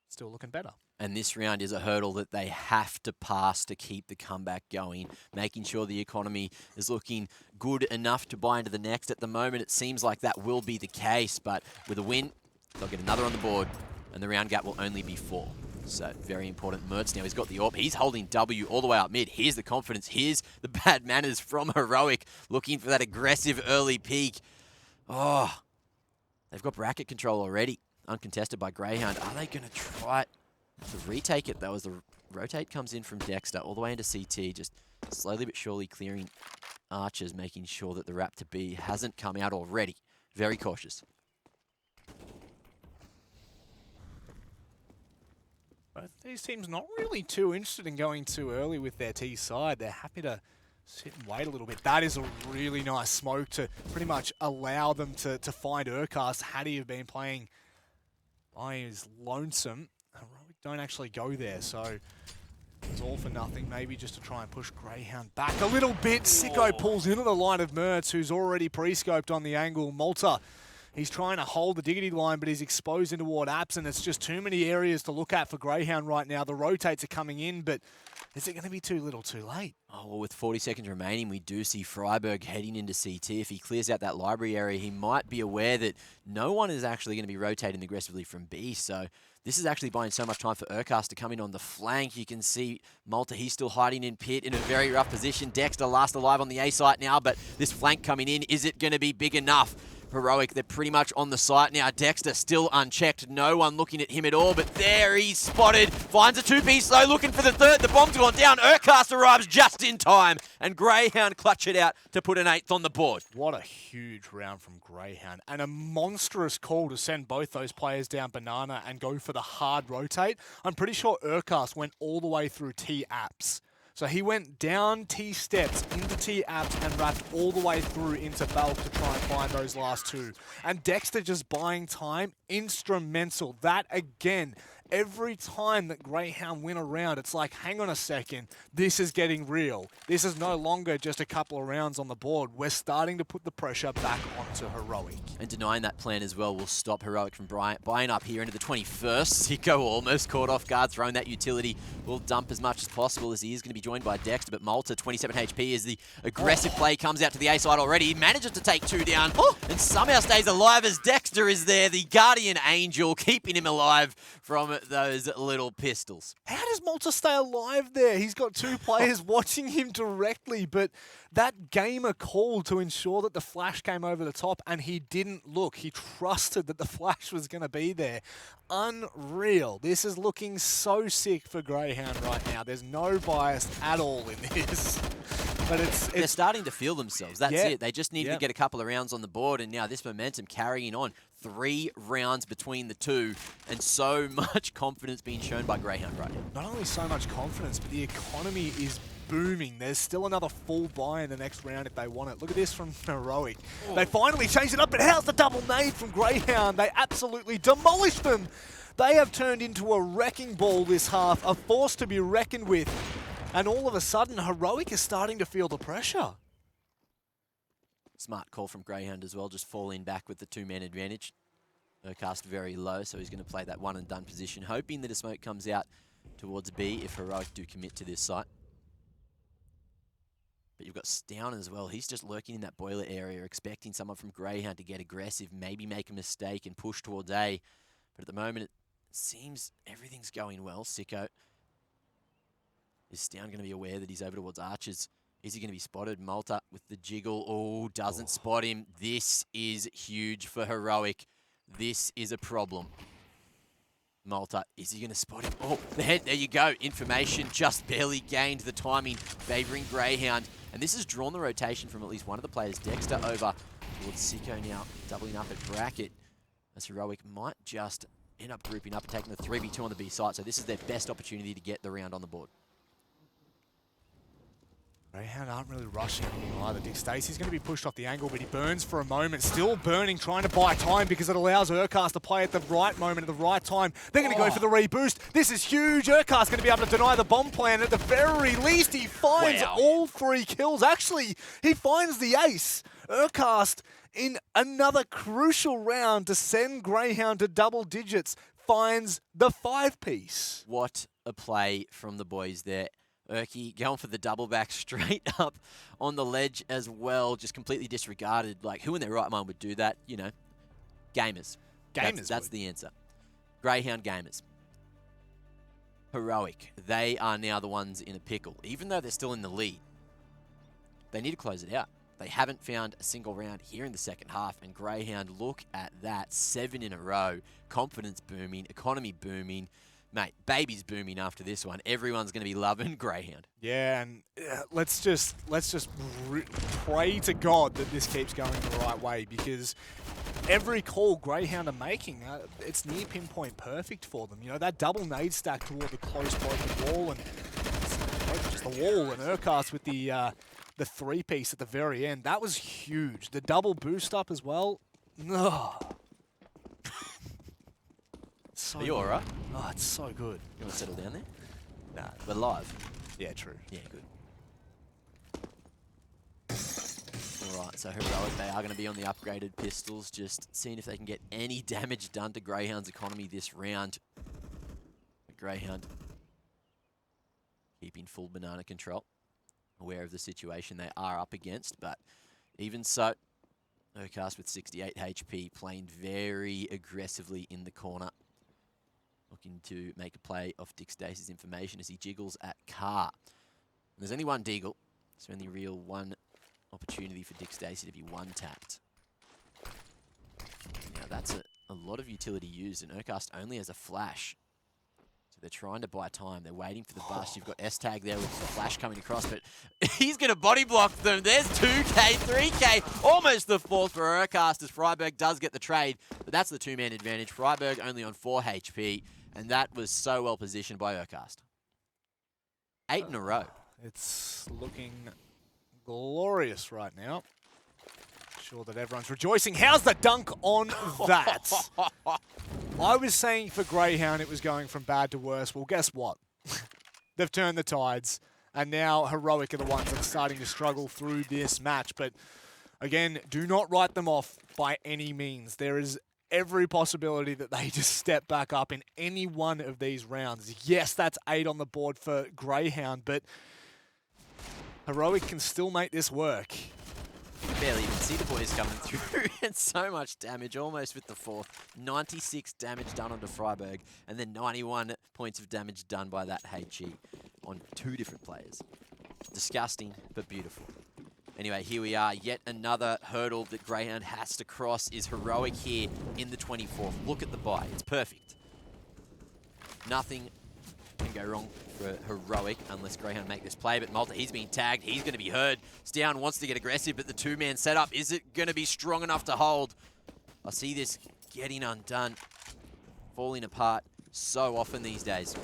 still looking better. And this round is a hurdle that they have to pass to keep the comeback going, making sure the economy is looking good enough to buy into the next. At the moment, it seems like that will be the case, but with a win, they'll get another on the board, and the round gap will only be 4. So very important. Mertz now, he's got the AWP. He's holding W all the way up mid. Here's the confidence. Here's the bad manners from Heroic, looking for that aggressive early peak. Oh, they've got bracket control already, uncontested by Grayhound. Are they going to try to retake it, though, as the rotate comes in from Dexter all the way into CT, just slowly but surely clearing archers, making sure that the Raptor B hasn't come out already. Very cautious. Both these teams not really too interested in going too early with their T side. They're happy to sit and wait a little bit. That is a really nice smoke to pretty much allow them to find Urcast. Had he have been playing by his lonesome, Heroic don't actually go there, so it's all for nothing. Maybe just to try and push Grayhound back a little bit. Sicko pulls into the line of Mertz, who's already pre-scoped on the angle. Malta, he's trying to hold the diggity line, but he's exposed into toward apps, and it's just too many areas to look at for Grayhound right now. The rotates are coming in, but is it going to be too little too late? Oh, well, with 40 seconds remaining, we do see Freiburg heading into CT. If he clears out that library area, he might be aware that no one is actually going to be rotating aggressively from B, so this is actually buying so much time for Urcast to come in on the flank. You can see Malta, he's still hiding in pit in a very rough position. Dexter last alive on the A site now, but this flank coming in, is it going to be big enough? Heroic, they're pretty much on the site now. Dexter still unchecked. No one looking at him at all, but there he's spotted. Finds a 2-piece though, looking for the 3rd. The bomb's gone down. Urcast arrives just in time, and Grayhound clutch it out to put an 8th on the board. What a huge round from Grayhound, and a monstrous call to send both those players down banana and go for the hard rotate. I'm pretty sure Urcast went all the way through T apps. So he went down T steps into T apps and wrapped all the way through into Belk to try and find those last 2. And Dexter just buying time, instrumental. That again, every time that Grayhound win a round, it's like, hang on a second, this is getting real. This is no longer just a couple of rounds on the board. We're starting to put the pressure back onto Heroic. And denying that plan as well will stop Heroic from buying up here into the 21st. Zico almost caught off guard, throwing that utility. Will dump as much as possible as he is going to be joined by Dexter, but Malta, 27 HP, as the aggressive play comes out to the A side already. He manages to take 2 down and somehow stays alive as Dexter is there, the guardian angel, keeping him alive from those little pistols. How does Malta stay alive there? He's got 2 players watching him directly, but that gamer called to ensure that the flash came over the top, and he didn't look. He trusted that the flash was going to be there. Unreal. This is looking so sick for Grayhound right now. There's no bias at all in this. But they're starting to feel themselves. That's yeah, it. They just needed to get a couple of rounds on the board, and now this momentum carrying on. 3 rounds between the two, and so much confidence being shown by Grayhound right now. Not only so much confidence, but the economy is booming. There's still another full buy in the next round if they want it. Look at this from Heroic. Oh. They finally changed it up, but how's the double nade from Grayhound? They absolutely demolished them. They have turned into a wrecking ball this half, a force to be reckoned with. And all of a sudden, Heroic is starting to feel the pressure. Smart call from Grayhound as well, just falling back with the 2-man advantage. Cast very low, so he's going to play that one and done position, hoping that a smoke comes out towards B if Heroic do commit to this site. But you've got Stown as well. He's just lurking in that boiler area, expecting someone from Grayhound to get aggressive, maybe make a mistake and push towards A. But at the moment, it seems everything's going well. Sicko. Is Stown going to be aware that he's over towards Archers? Is he going to be spotted? Malta with the jiggle. Oh, doesn't spot him. This is huge for Heroic. This is a problem. Malta, is he going to spot him? Oh, the head, there you go. Information just barely gained the timing, favouring Grayhound. And this has drawn the rotation from at least one of the players. Dexter over towards Sicko now, doubling up at bracket. As Heroic might just end up grouping up and taking the 3v2 on the B side. So this is their best opportunity to get the round on the board. Grayhound aren't really rushing anything either. Dick Stacey's going to be pushed off the angle, but he burns for a moment. Still burning, trying to buy time because it allows Urcast to play at the right moment, at the right time. They're going to go for the reboost. This is huge. Urcast going to be able to deny the bomb plan. At the very least, he finds all 3 kills. Actually, he finds the ace. Urcast in another crucial round to send Grayhound to double digits finds the 5-piece. What a play from the boys there. Urky going for the double back straight up on the ledge as well, just completely disregarded. Like, who in their right mind would do that? You know, gamers. That's the answer. Grayhound gamers. Heroic, they are now the ones in a pickle. Even though they're still in the lead, they need to close it out. They haven't found a single round here in the second half, and Grayhound, look at that. 7 in a row. Confidence booming, economy booming. Mate, baby's booming after this one. Everyone's going to be loving Grayhound. Yeah, and let's just pray to God that this keeps going the right way, because every call Grayhound are making, it's near pinpoint perfect for them. You know, that double nade stack toward the close broken wall, and it's just the wall, and Urcast with the 3-piece at the very end. That was huge. The double boost up as well. Ugh. So Are you all right? Oh, it's so good. You want to settle down there? Nah. We're live. Yeah, true. Yeah, good. All right, so Heroic, they are going to be on the upgraded pistols, just seeing if they can get any damage done to Grayhound's economy this round. Grayhound keeping full banana control, aware of the situation they are up against, but even so, Urcast with 68 HP, playing very aggressively in the corner. Looking to make a play off Dick Stacey's information as he jiggles at Car. And there's only one deagle, so only real one opportunity for Dick Stacey to be one-tapped. Now that's a lot of utility used, and Urcast only has a flash. So they're trying to buy time. They're waiting for the bust. You've got S-Tag there with the flash coming across, but he's going to body block them. There's 2K, 3K, almost the 4th for Urcast as Freiburg does get the trade, but that's the 2-man advantage. Freiburg only on 4 HP. And that was so well positioned by Urcast. 8 in a row. It's looking glorious right now. Sure that everyone's rejoicing. How's the dunk on that? I was saying for Grayhound it was going from bad to worse. Well, guess what? They've turned the tides, and now Heroic are the ones that are starting to struggle through this match. But again, do not write them off by any means. There is every possibility that they just step back up in any one of these rounds. Yes, that's 8 on the board for Grayhound, but Heroic can still make this work. You barely even see the boys coming through. And so much damage, almost with the 4th. 96 damage done onto Freiburg, and then 91 points of damage done by that HE on 2 different players. Disgusting, but beautiful. Anyway, here we are. Yet another hurdle that Grayhound has to cross is Heroic here in the 24th. Look at the buy. It's perfect. Nothing can go wrong for Heroic unless Grayhound make this play. But Malta, he's being tagged. He's going to be heard. Stown wants to get aggressive, but the 2-man setup, is it going to be strong enough to hold? I see this getting undone, falling apart so often these days.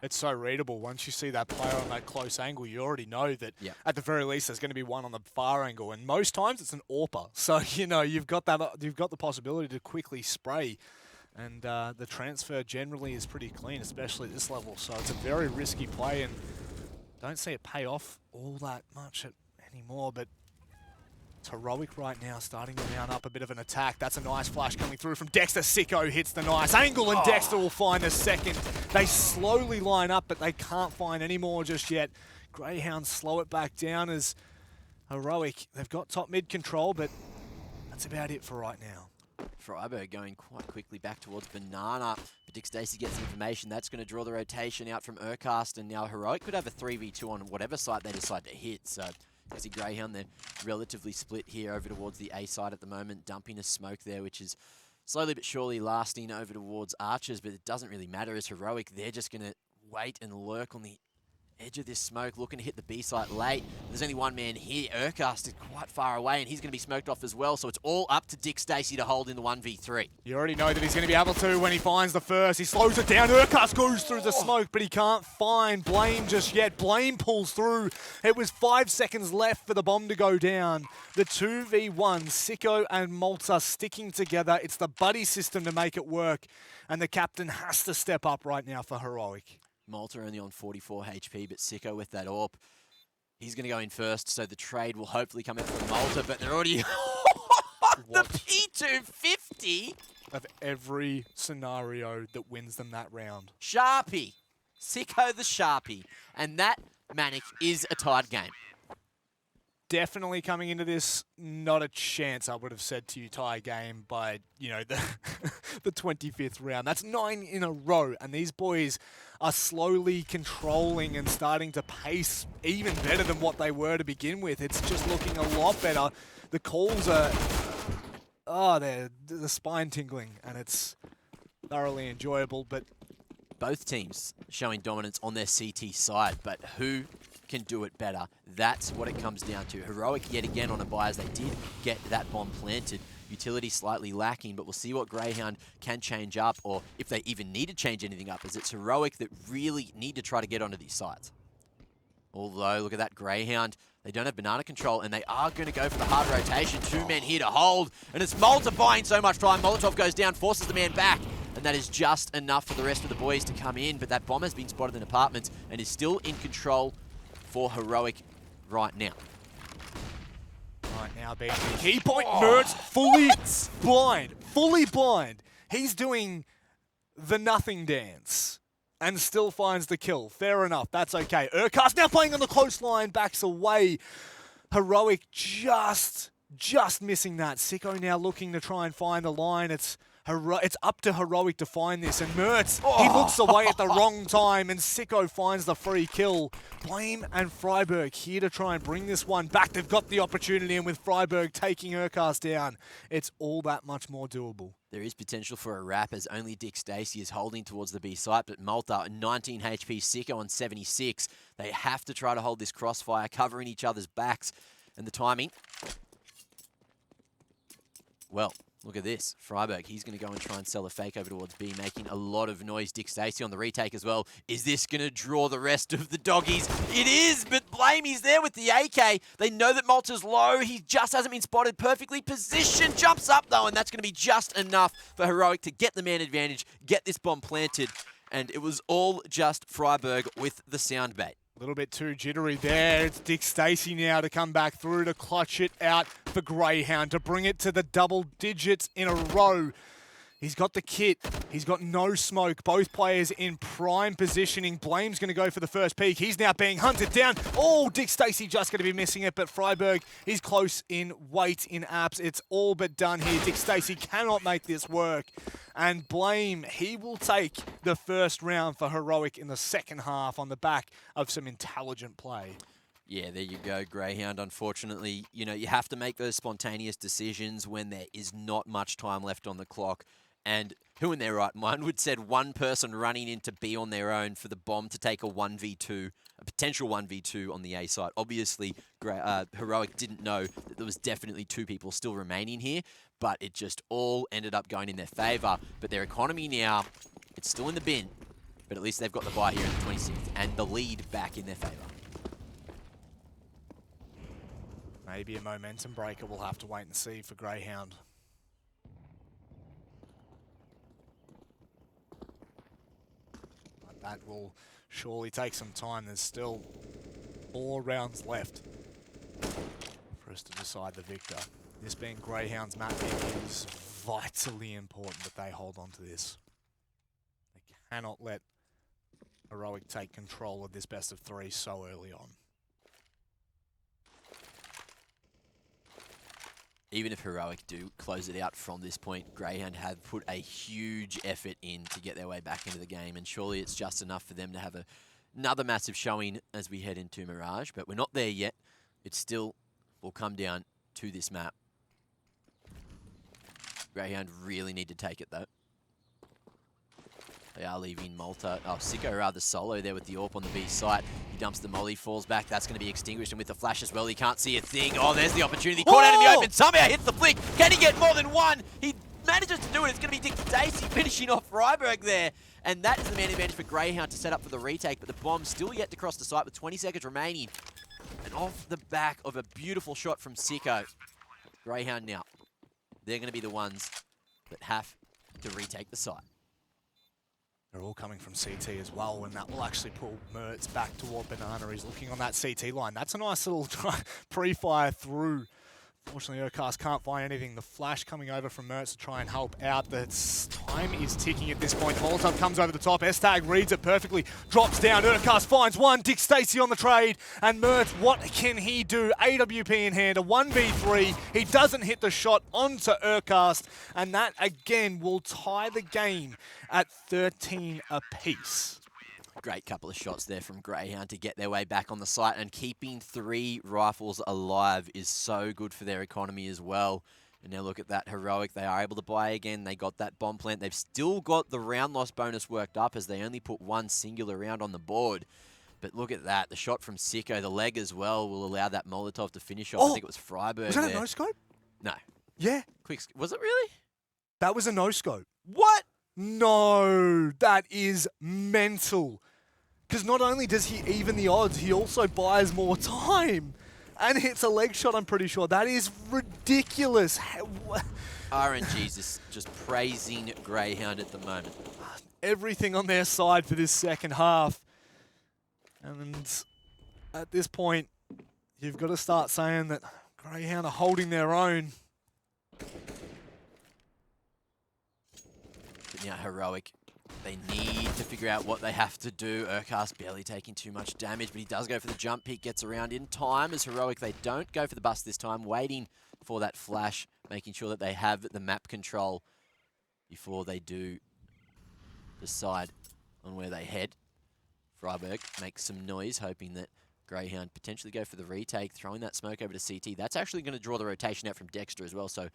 It's so readable. Once you see that player on that close angle, you already know that at the very least there's going to be one on the far angle, and most times it's an AWPer. So you know you've got the possibility to quickly spray, and the transfer generally is pretty clean, especially at this level. So it's a very risky play, and don't see it pay off all that much anymore. But it's Heroic right now, starting to mount up a bit of an attack. That's a nice flash coming through from Dexter. Sicko hits the nice angle, and Dexter will find a second. They slowly line up, but they can't find any more just yet. Greyhounds slow it back down as Heroic. They've got top mid control, but that's about it for right now. Freiburg going quite quickly back towards Banana. But Dick Stacey gets information. That's going to draw the rotation out from Urcast, and now Heroic could have a 3v2 on whatever site they decide to hit. So you see Greyhound, they're relatively split here over towards the A side at the moment, dumping a smoke there, which is slowly but surely lasting over towards Archers, but it doesn't really matter as Heroic. They're just going to wait and lurk on the edge of this smoke, looking to hit the B site late. There's only one man here. Urcast is quite far away, and he's going to be smoked off as well, so it's all up to Dick Stacey to hold in the 1v3. You already know that he's going to be able to when he finds the first. He slows it down. Urcast goes through the smoke, but he can't find Blame just yet. Blame pulls through. It was 5 seconds left for the bomb to go down. The 2v1, Sicko and Malta sticking together. It's the buddy system to make it work, and the captain has to step up right now for Heroic. Malta only on 44 HP, but Sicko with that AWP. He's going to go in first, so the trade will hopefully come in from Malta, but they're already... the P250! Of every scenario that wins them that round. Sharpie. Sicko the Sharpie. And that, Manic, is a tied game. Definitely coming into this, not a chance, I would have said to you, tie game by, you know, the 25th round. That's 9 in a row, and these boys are slowly controlling and starting to pace even better than what they were to begin with. It's just looking a lot better. The calls are, they're the spine tingling, and it's thoroughly enjoyable, but both teams showing dominance on their CT side, but who can do it better? That's what it comes down to. Heroic yet again on a buy as they did get that bomb planted. Utility slightly lacking, but we'll see what Greyhound can change up, or if they even need to change anything up, as it's Heroic that really need to try to get onto these sites. Although, look at that Greyhound. They don't have banana control, and they are going to go for the hard rotation. 2 men here to hold, and it's Malta buying so much time. Molotov goes down, forces the man back, and that is just enough for the rest of the boys to come in, but that bomb has been spotted in apartments and is still in control for Heroic right now. Right now being the key point. Mertz fully blind. He's doing the nothing dance and still finds the kill. Fair enough, that's okay. Urcast now playing on the close line, backs away. Heroic just missing that. Sicko now looking to try and find the line. It's up to Heroic to find this, and Mertz, he looks away at the wrong time, and Sicko finds the free kill. Blame and Freiburg here to try and bring this one back. They've got the opportunity, and with Freiburg taking Urcast down, it's all that much more doable. There is potential for a wrap as only Dick Stacey is holding towards the B site, but Malta, 19 HP, Sicko on 76. They have to try to hold this crossfire, covering each other's backs, and the timing. Well, look at this. Freiburg, he's going to go and try and sell a fake over towards B, making a lot of noise. Dick Stacey on the retake as well. Is this going to draw the rest of the doggies? It is, but Blake Blame, he's there with the AK. They know that Malta's low. He just hasn't been spotted, perfectly positioned. Jumps up, though, and that's going to be just enough for Heroic to get the man advantage, get this bomb planted. And it was all just Freiburg with the sound bait. A little bit too jittery there. It's Dick Stacey now to come back through to clutch it out for Grayhound, to bring it to the double digits in a row. He's got the kit. He's got no smoke. Both players in prime positioning. Blame's going to go for the first peak. He's now being hunted down. Oh, Dick Stacey just going to be missing it, but Freiburg is close in weight, in abs. It's all but done here. Dick Stacey cannot make this work. And Blame, he will take the first round for Heroic in the second half on the back of some intelligent play. Yeah, there you go, Grayhound. Unfortunately, you know, you have to make those spontaneous decisions when there is not much time left on the clock. And who in their right mind would said one person running in to be on their own for the bomb to take a 1v2, a potential 1v2 on the A site? Obviously, Heroic didn't know that there was definitely two people still remaining here, but it just all ended up going in their favour. But their economy now, it's still in the bin, but at least they've got the buy here in the 26th and the lead back in their favour. Maybe a momentum breaker. We'll have to wait and see for Grayhound. But that will surely take some time. There's still 4 rounds left for us to decide the victor. This being Grayhound's map pick, it is vitally important that they hold on to this. They cannot let Heroic take control of this best of 3 so early on. Even if Heroic do close it out from this point, Grayhound have put a huge effort in to get their way back into the game, and surely it's just enough for them to have another massive showing as we head into Mirage, but we're not there yet. It still will come down to this map. Grayhound really need to take it, though. They are leaving Malta. Oh, Sicko rather solo there with the AWP on the B site. He dumps the molly, falls back. That's going to be extinguished, and with the flash as well, he can't see a thing. Oh, there's the opportunity. Caught out in the open. Somehow hits the flick. Can he get more than one? He manages to do it. It's going to be Dick Stacey finishing off Freiburg there. And that is the man advantage for Grayhound to set up for the retake, but the bomb's still yet to cross the site with 20 seconds remaining. And off the back of a beautiful shot from Sicko, Grayhound now, they're going to be the ones that have to retake the site. They're all coming from CT as well, and that will actually pull Mertz back toward Banana. He's looking on that CT line. That's a nice little pre-fire through. Fortunately, Urcast can't find anything. The flash coming over from Mertz to try and help out. The time is ticking at this point. Molotov comes over the top. S-Tag reads it perfectly. Drops down. Urcast finds one. Dick Stacey on the trade. And Mertz, what can he do? AWP in hand, a 1v3. He doesn't hit the shot onto Urcast. And that, again, will tie the game at 13 apiece. Great couple of shots there from Grayhound to get their way back on the site, and keeping 3 rifles alive is so good for their economy as well. And now look at that, Heroic, they are able to buy again. They got that bomb plant. They've still got the round loss bonus worked up as they only put 1 singular round on the board. But look at that, the shot from Sicko, the leg as well, will allow that Molotov to finish off. I think it was Freiburg. Was that there. a no-scope? No. Yeah. Was it really? That was a no-scope. What? No, that is mental. Because not only does he even the odds, he also buys more time. And hits a leg shot, I'm pretty sure. That is ridiculous. RNG's just praising Grayhound at the moment. Everything on their side for this second half. And at this point, you've got to start saying that Grayhound are holding their own. But now Heroic, they need to figure out what they have to do. Urcast barely taking too much damage, but he does go for the jump peak, gets around in time. As Heroic, they don't go for the bust this time, waiting for that flash, making sure that they have the map control before they do decide on where they head. Freiburg makes some noise, hoping that Grayhound potentially go for the retake, throwing that smoke over to CT. That's actually going to draw the rotation out from Dexter as well, so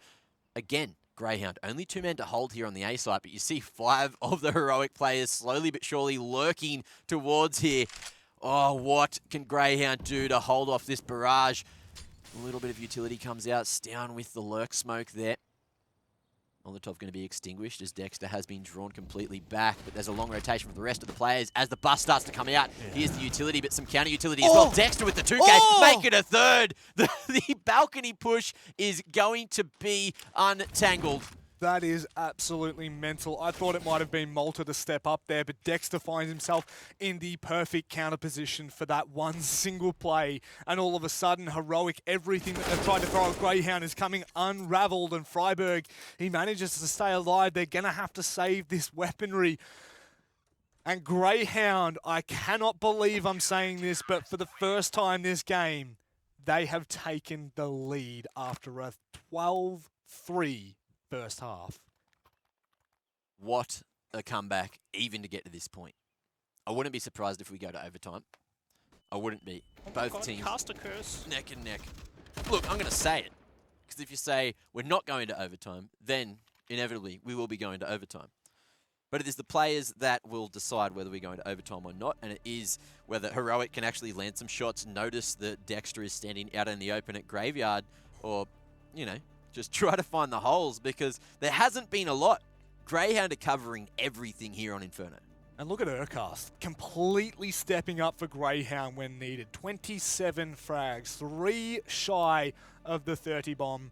again, Grayhound, only 2 men to hold here on the A site, but you see 5 of the Heroic players slowly but surely lurking towards here. Oh, what can Grayhound do to hold off this barrage? A little bit of utility comes out, down with the lurk smoke there. Molotov going to be extinguished as Dexter has been drawn completely back, but there's a long rotation from the rest of the players as the bus starts to come out. Here's the utility, but some counter utility as well. Dexter with the 2K, make it a third. The balcony push is going to be untangled. That is absolutely mental. I thought it might have been Malta to step up there, but Dexter finds himself in the perfect counter position for that one single play. And all of a sudden, Heroic, everything that they've tried to throw at Grayhound is coming unraveled. And Freiburg, he manages to stay alive. They're going to have to save this weaponry. And Grayhound, I cannot believe I'm saying this, but for the first time this game, they have taken the lead after a 12-3 first half. What a comeback, even to get to this point. I wouldn't be surprised if we go to overtime. I wouldn't be. Both teams Cast a curse. neck and neck. Look, I'm going to say it. Because if you say we're not going to overtime, then inevitably we will be going to overtime. But it is the players that will decide whether we're going to overtime or not, and it is whether Heroic can actually land some shots, notice that Dexter is standing out in the open at Graveyard, or, you know, just try to find the holes, because there hasn't been a lot. Greyhound are covering everything here on Inferno. And look at Urcast, completely stepping up for Greyhound when needed. 27 frags, 3 shy of the 30 bomb.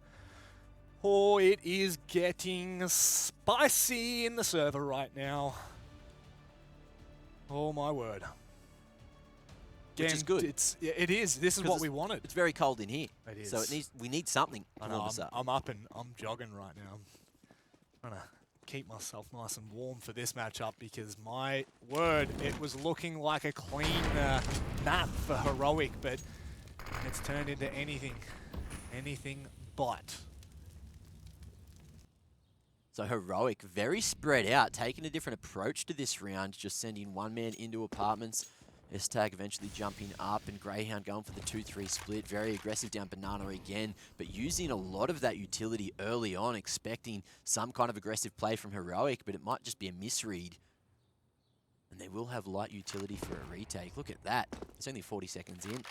Oh, it is getting spicy in the server right now. Oh my word. Which is good. It is. This is what we wanted. It's very cold in here. It is. So we need something to warm us up. I'm up and I'm jogging right now. I'm trying to keep myself nice and warm for this matchup because my word, it was looking like a clean map for Heroic, but it's turned into anything but. So Heroic, very spread out, taking a different approach to this round, just sending one man into apartments. S-Tag eventually jumping up, and Greyhound going for the 2-3 split. Very aggressive down Banana again, but using a lot of that utility early on, expecting some kind of aggressive play from Heroic, but it might just be a misread. And they will have light utility for a retake. Look at that. It's only 40 seconds in. And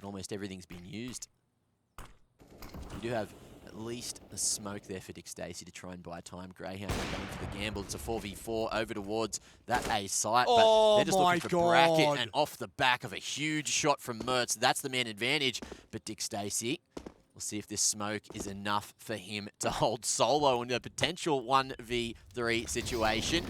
almost everything's been used. You do have at least a smoke there for Dick Stacey to try and buy time. Greyhound going for the gamble. It's a 4v4 over towards that A site, but they're just looking for bracket, and off the back of a huge shot from Mertz. That's the man advantage, but Dick Stacey, we'll see if this smoke is enough for him to hold solo in a potential 1v3 situation.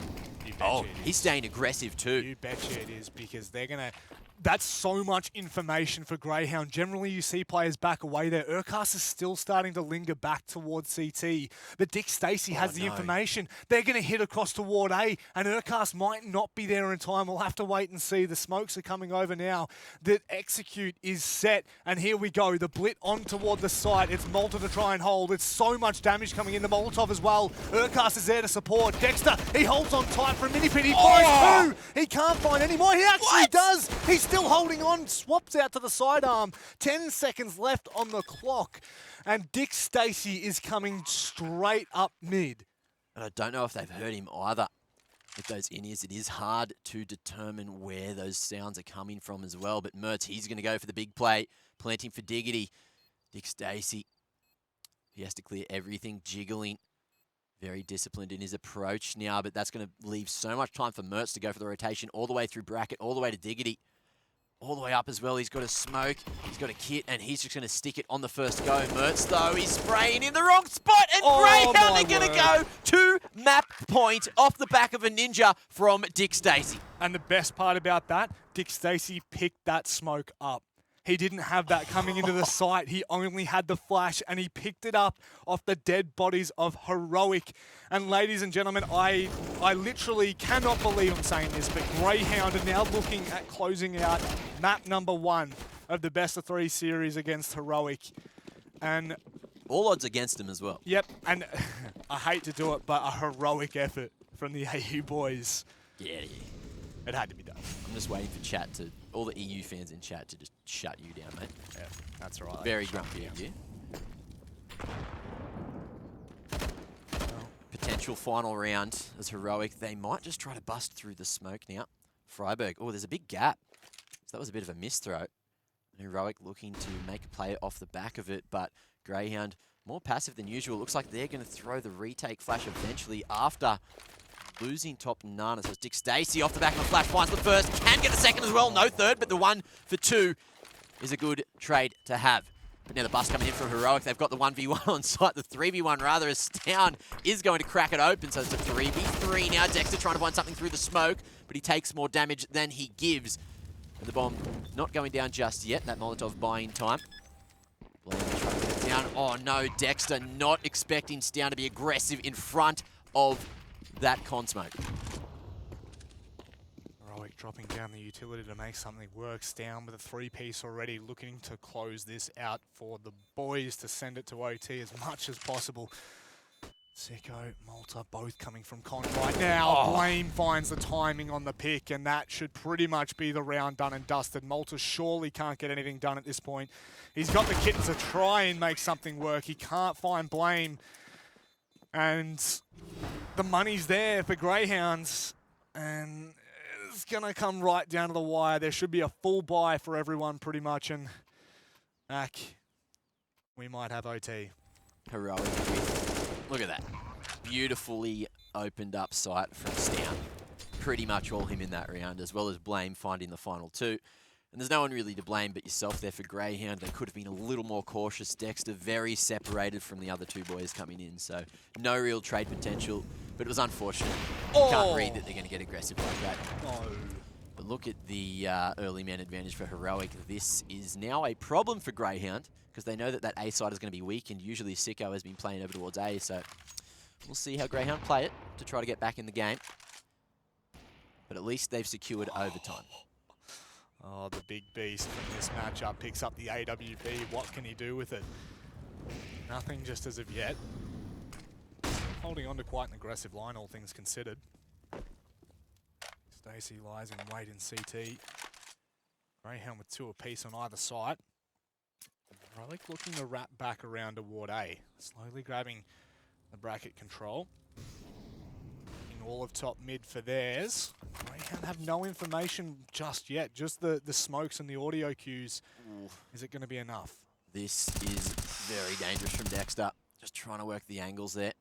Oh, he's staying aggressive too. You betcha it is, because they're going to... That's so much information for Greyhound. Generally, you see players back away there. Urcast is still starting to linger back towards CT, but Dick Stacey has the information. They're going to hit across toward A, and Urcast might not be there in time. We'll have to wait and see. The smokes are coming over now. The execute is set, and here we go. The blit on toward the site. It's Malta to try and hold. It's so much damage coming into Molotov as well. Urcast is there to support. Dexter, he holds on tight for a mini-pit. He finds 2. He can't find any more. He actually does. He's still holding on, swaps out to the sidearm. 10 seconds left on the clock, and Dick Stacey is coming straight up mid. And I don't know if they've heard him either. With those in-ears, it is hard to determine where those sounds are coming from as well. But Mertz, he's going to go for the big play, planting for Diggity. Dick Stacey, he has to clear everything, jiggling. Very disciplined in his approach now, but that's going to leave so much time for Mertz to go for the rotation all the way through bracket, all the way to Diggity. All the way up as well. He's got a smoke, he's got a kit, and he's just going to stick it on the first go. Mertz, though, he's spraying in the wrong spot, and Greyhound are going to go to map point off the back of a ninja from Dick Stacey. And the best part about that, Dick Stacey picked that smoke up. He didn't have that coming into the site. He only had the flash, and he picked it up off the dead bodies of Heroic. And ladies and gentlemen, I literally cannot believe I'm saying this, but Greyhound are now looking at closing out map number 1 of the best of 3 series against Heroic. And all odds against him as well. Yep, and I hate to do it, but a heroic effort from the AU boys. Yeah. It had to be done. I'm just waiting for chat to, all the EU fans in chat to just shut you down, mate. Yeah, that's right. Very grumpy of you. Potential final round as Heroic. They might just try to bust through the smoke now. Freiburg, oh, there's a big gap. So that was a bit of a misthrow. Heroic looking to make a play off the back of it, but Greyhound more passive than usual. Looks like they're going to throw the retake flash eventually after losing top Nana. So it's Dick Stacey off the back of the flash, finds the first, can get the second as well, no third, but the 1 for 2 is a good trade to have. But now the bus coming in from Heroic. They've got the 1v1 on site, the 3v1 rather, as Stown is going to crack it open. So it's a 3v3 now. Dexter trying to find something through the smoke, but he takes more damage than he gives. And the bomb not going down just yet. That Molotov buying time. Blame trying to get it down. Oh no, Dexter not expecting Stown to be aggressive in front of that con smoke. Heroic dropping down the utility to make something work. Down with a 3-piece already, looking to close this out for the boys to send it to OT as much as possible. Sicko, Malta, both coming from con right now. Blame finds the timing on the pick, and that should pretty much be the round done and dusted. Malta surely can't get anything done at this point. He's got the kit to try and make something work. He can't find Blame. And the money's there for Greyhounds, and it's going to come right down to the wire. There should be a full buy for everyone pretty much, and we might have OT. Heroic with, look at that, beautifully opened up sight from Stown. Pretty much all him in that round, as well as Blame finding the final 2. And there's no one really to blame but yourself there for Greyhound. They could have been a little more cautious. Dexter very separated from the other 2 boys coming in, so no real trade potential, but it was unfortunate. You can't read that they're going to get aggressive like that. But look at the early man advantage for Heroic. This is now a problem for Greyhound, because they know that that A side is going to be weak, and usually Sicko has been playing over towards A, so we'll see how Greyhound play it to try to get back in the game. But at least they've secured overtime. Oh, the big beast from this matchup picks up the AWP. What can he do with it? Nothing just as of yet. Holding on to quite an aggressive line, all things considered. Stacey lies in wait in CT. Greyhound with 2 apiece on either side. Heroic looking to wrap back around toward A. Slowly grabbing the bracket control. All of top mid for theirs. Greyhound have no information just yet, just the smokes and the audio cues. Ooh. Is it going to be enough? This is very dangerous from Dexter. Just trying to work the angles there.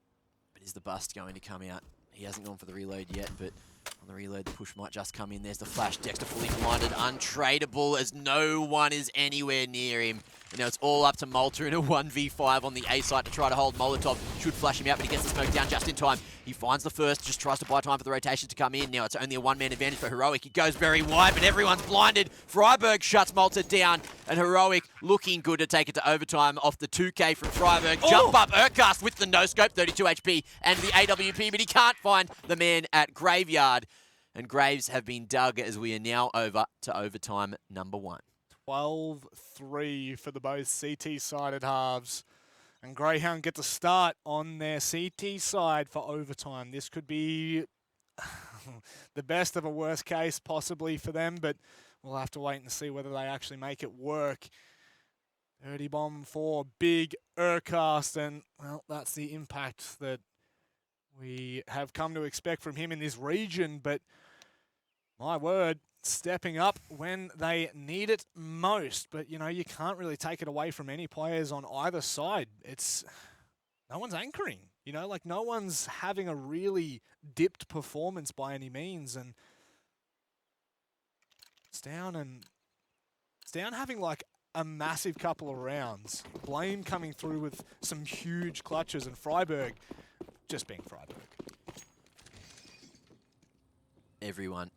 But is the bust going to come out? He hasn't gone for the reload yet, but on the reload, the push might just come in. There's the flash. Dexter fully blinded, untradeable, as no one is anywhere near him. And now it's all up to Malta in a 1v5 on the A site to try to hold Molotov. Should flash him out, but he gets the smoke down just in time. He finds the first, just tries to buy time for the rotation to come in. Now it's only a 1-man advantage for Heroic. He goes very wide, but everyone's blinded. Freiburg shuts Malta down, and Heroic looking good to take it to overtime off the 2K from Freiburg. Jump up, Urkast with the no-scope, 32 HP, and the AWP, but he can't find the man at Graveyard. And graves have been dug as we are now over to overtime number 1. 12-3 for the both CT-sided halves. And Greyhound get to start on their CT side for overtime. This could be the best of a worst case possibly for them, but we'll have to wait and see whether they actually make it work. Dirty bomb for Big Urkast, and well, that's the impact that we have come to expect from him in this region, but my word, stepping up when they need it most. But, you know, you can't really take it away from any players on either side. No one's anchoring, you know, like no one's having a really dipped performance by any means. And Stown having like a massive couple of rounds. Blame coming through with some huge clutches, and Freiburg just being Freiburg. Everyone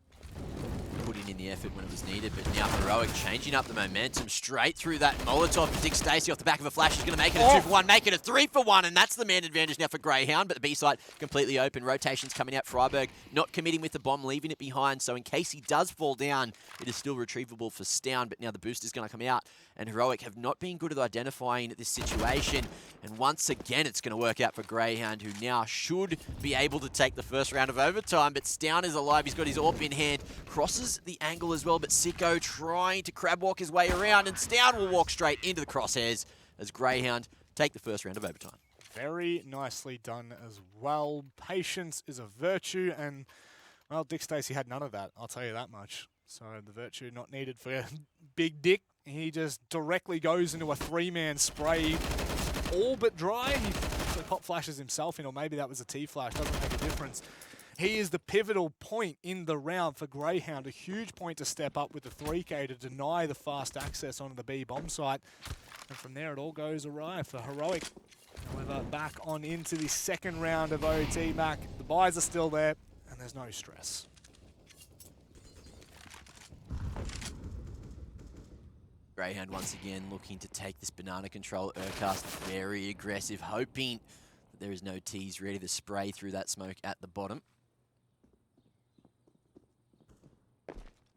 putting in the effort when it was needed, but now Heroic changing up the momentum straight through that Molotov. Dick Stacey off the back of a flash is going to make it a 2-for-1, make it a 3-for-1, and that's the man advantage now for Greyhound, but the B side completely open. Rotations coming out. Freiburg not committing with the bomb, leaving it behind, so in case he does fall down, it is still retrievable for Stown, but now the boost is going to come out, and Heroic have not been good at identifying this situation, and once again it's going to work out for Greyhound, who now should be able to take the first round of overtime, but Stown is alive. He's got his AWP in hand, crosses the angle as well, but Sicko trying to crab walk his way around, and Stown will walk straight into the crosshairs as Greyhound take the first round of overtime. Very nicely done as well. Patience is a virtue, and well, Dick Stacey had none of that, I'll tell you that much. So the virtue not needed for Big Dick. He just directly goes into a three-man spray, all but dry. He actually pop flashes himself in, or maybe that was a T-flash, doesn't make a difference. He is the pivotal point in the round for Grayhound, a huge point to step up with the 3K to deny the fast access onto the B bomb site. And from there it all goes awry for Heroic. However, back on into the second round of OT back. The buys are still there, and there's no stress. Grayhound once again looking to take this banana control. Urcast very aggressive, hoping that there is no T's ready to spray through that smoke at the bottom.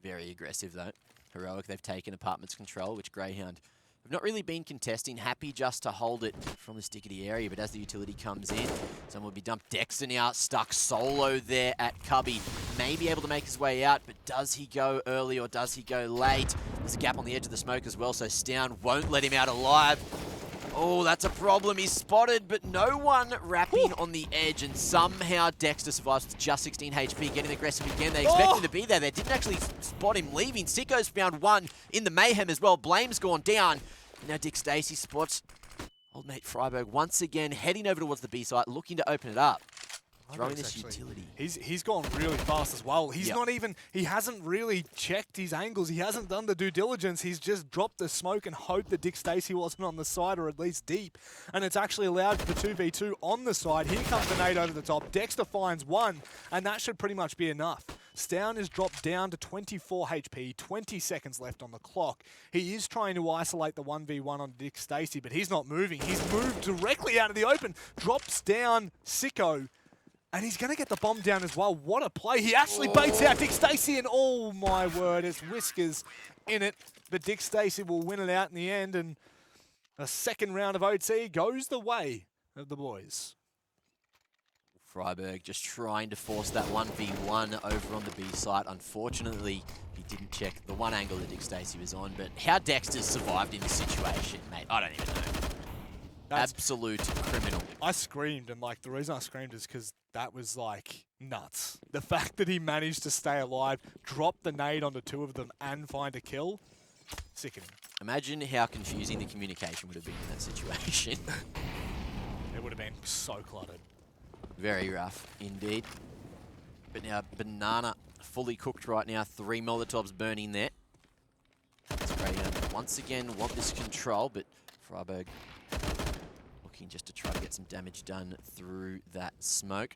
Very aggressive though. Heroic, they've taken apartments control, which Grayhound have not really been contesting. Happy just to hold it from the stickety area, but as the utility comes in, someone will be dumped. Dexter now stuck solo there at Cubby. May be able to make his way out, but does he go early or does he go late? There's a gap on the edge of the smoke as well, so Stown won't let him out alive. Oh, that's a problem. He's spotted, but no one wrapping on the edge, and somehow Dexter survives with just 16 HP, getting aggressive again. They expect him to be there. They didn't actually spot him leaving. Sicko's found one in the mayhem as well. Blame's gone down. Now Dick Stacey spots old mate Freiberg once again, heading over towards the B site, looking to open it up. Throwing this utility. He's gone really fast as well. He's not even, he hasn't really checked his angles. He hasn't done the due diligence. He's just dropped the smoke and hoped that Dick Stacey wasn't on the side or at least deep. And it's actually allowed for the 2v2 on the side. Here comes the nade over the top. Dexter finds one, and that should pretty much be enough. Stown is dropped down to 24 HP, 20 seconds left on the clock. He is trying to isolate the 1v1 on Dick Stacey, but he's not moving. He's moved directly out of the open, drops down Sicko, and he's going to get the bomb down as well. What a play. He actually baits out Dick Stacey, and oh my word, it's Whiskers in it. But Dick Stacey will win it out in the end, and a second round of OT goes the way of the boys. Freiberg just trying to force that 1v1 over on the B site. Unfortunately, he didn't check the one angle that Dick Stacey was on, but how Dexter's survived in this situation, mate, I don't even know. That's absolute criminal. I screamed, and like the reason I screamed is because that was like nuts. The fact that he managed to stay alive, drop the nade onto two of them, and find a kill, sickening. Imagine how confusing the communication would have been in that situation. It would have been so cluttered. Very rough indeed. But now Banana fully cooked right now. 3 Molotovs burning there. It's Grayhound once again want this control, but Freiberg looking just to try to get some damage done through that smoke.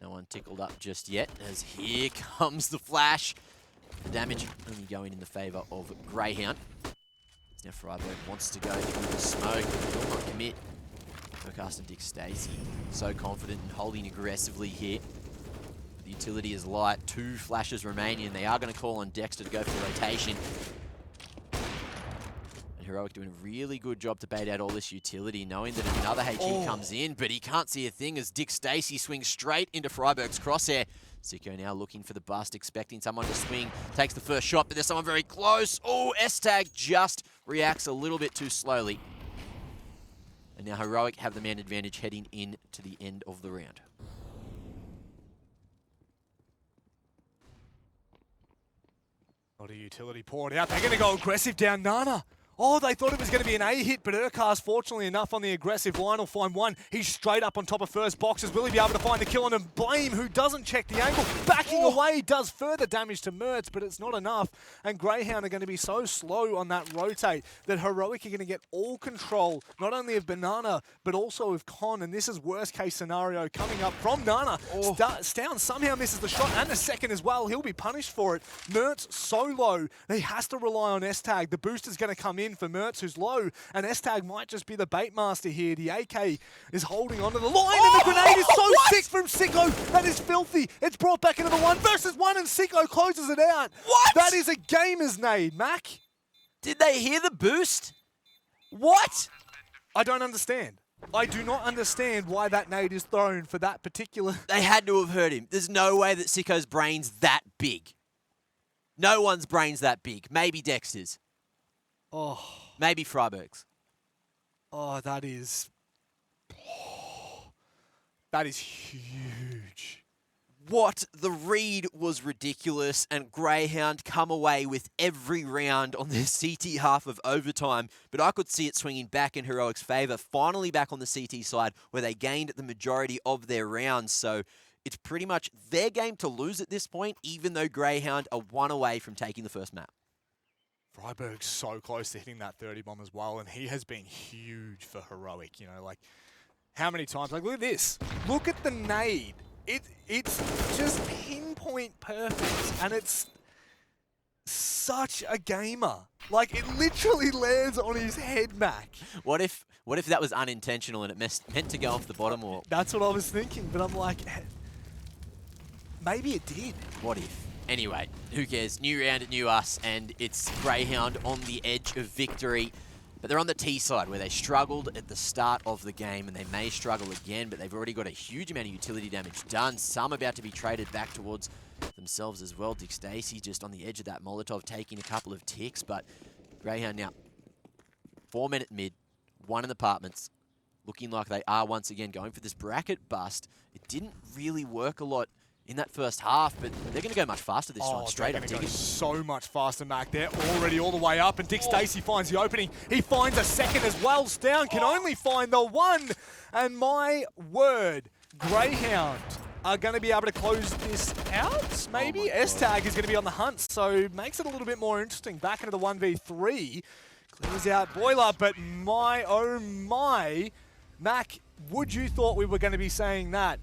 No one tickled up just yet, as here comes the flash. The damage only going in the favour of Grayhound. Now Freiberg wants to go through the smoke, but will not commit. Urcast and Dick Stacey so confident and holding aggressively here. The utility is light, 2 flashes remaining, and they are going to call on Dexter to go for rotation. And Heroic doing a really good job to bait out all this utility, knowing that another HE comes in, but he can't see a thing as Dick Stacey swings straight into Freiberg's crosshair. Sicko now looking for the bust, expecting someone to swing, takes the first shot, but there's someone very close. Oh, S-Tag just reacts a little bit too slowly. And now Heroic have the man advantage heading in to the end of the round. A lot of utility poured out. They're going to go aggressive down Nana. Oh, they thought it was going to be an A hit, but Urcast, fortunately enough, on the aggressive line will find one. He's straight up on top of first boxes. Will he be able to find the kill on him? Blame, who doesn't check the angle, backing away, does further damage to Mertz, but it's not enough. And Grayhound are going to be so slow on that rotate that Heroic are going to get all control, not only of Banana, but also of Con. And this is worst case scenario coming up from Nana. Stown somehow misses the shot and the second as well. He'll be punished for it. Mertz so low, he has to rely on S-Tag. The booster's going to come in for Mertz, who's low, and S-Tag might just be the bait master here. The AK is holding onto the line, and the grenade is so sick from Sicko. That is filthy. It's brought back into the 1 versus 1, and Sicko closes it out. What? That is a gamer's nade, Mac. Did they hear the boost? What? I don't understand. I do not understand why that nade is thrown for that particular... They had to have heard him. There's no way that Sicko's brain's that big. No one's brain's that big. Maybe Dexter's. Oh. Maybe Freiberg's. Oh, that is... that is huge. What? The read was ridiculous, and Grayhound come away with every round on the CT half of overtime, but I could see it swinging back in Heroic's favour, finally back on the CT side, where they gained the majority of their rounds, so it's pretty much their game to lose at this point, even though Grayhound are one away from taking the first map. Freiburg's so close to hitting that 30 bomb as well, and he has been huge for Heroic, you know, like, how many times? Like, look at this. Look at the nade. It's just pinpoint perfect, and it's such a gamer. Like, it literally lands on his head, Mac. What if that was unintentional and it meant to go off the bottom wall? That's what I was thinking, but I'm like, maybe it did. What if? Anyway, who cares? New round, new us, and it's Grayhound on the edge of victory. But they're on the T side, where they struggled at the start of the game, and they may struggle again, but they've already got a huge amount of utility damage done. Some about to be traded back towards themselves as well. Dick Stacey just on the edge of that Molotov, taking a couple of ticks, but Grayhound now 4 men at mid, 1 in apartments, looking like they are once again going for this bracket bust. It didn't really work a lot in that first half, but they're going to go much faster this time. Straight up go ticket. so much faster, Mac. They're already all the way up, and Dick Stacey finds the opening. He finds a second as well. Stown can only find the one. And my word, Grayhound are going to be able to close this out, maybe? S-Tag is going to be on the hunt, so makes it a little bit more interesting. Back into the 1v3. Clears out Boiler, but my, oh my. Mac, would you thought we were going to be saying that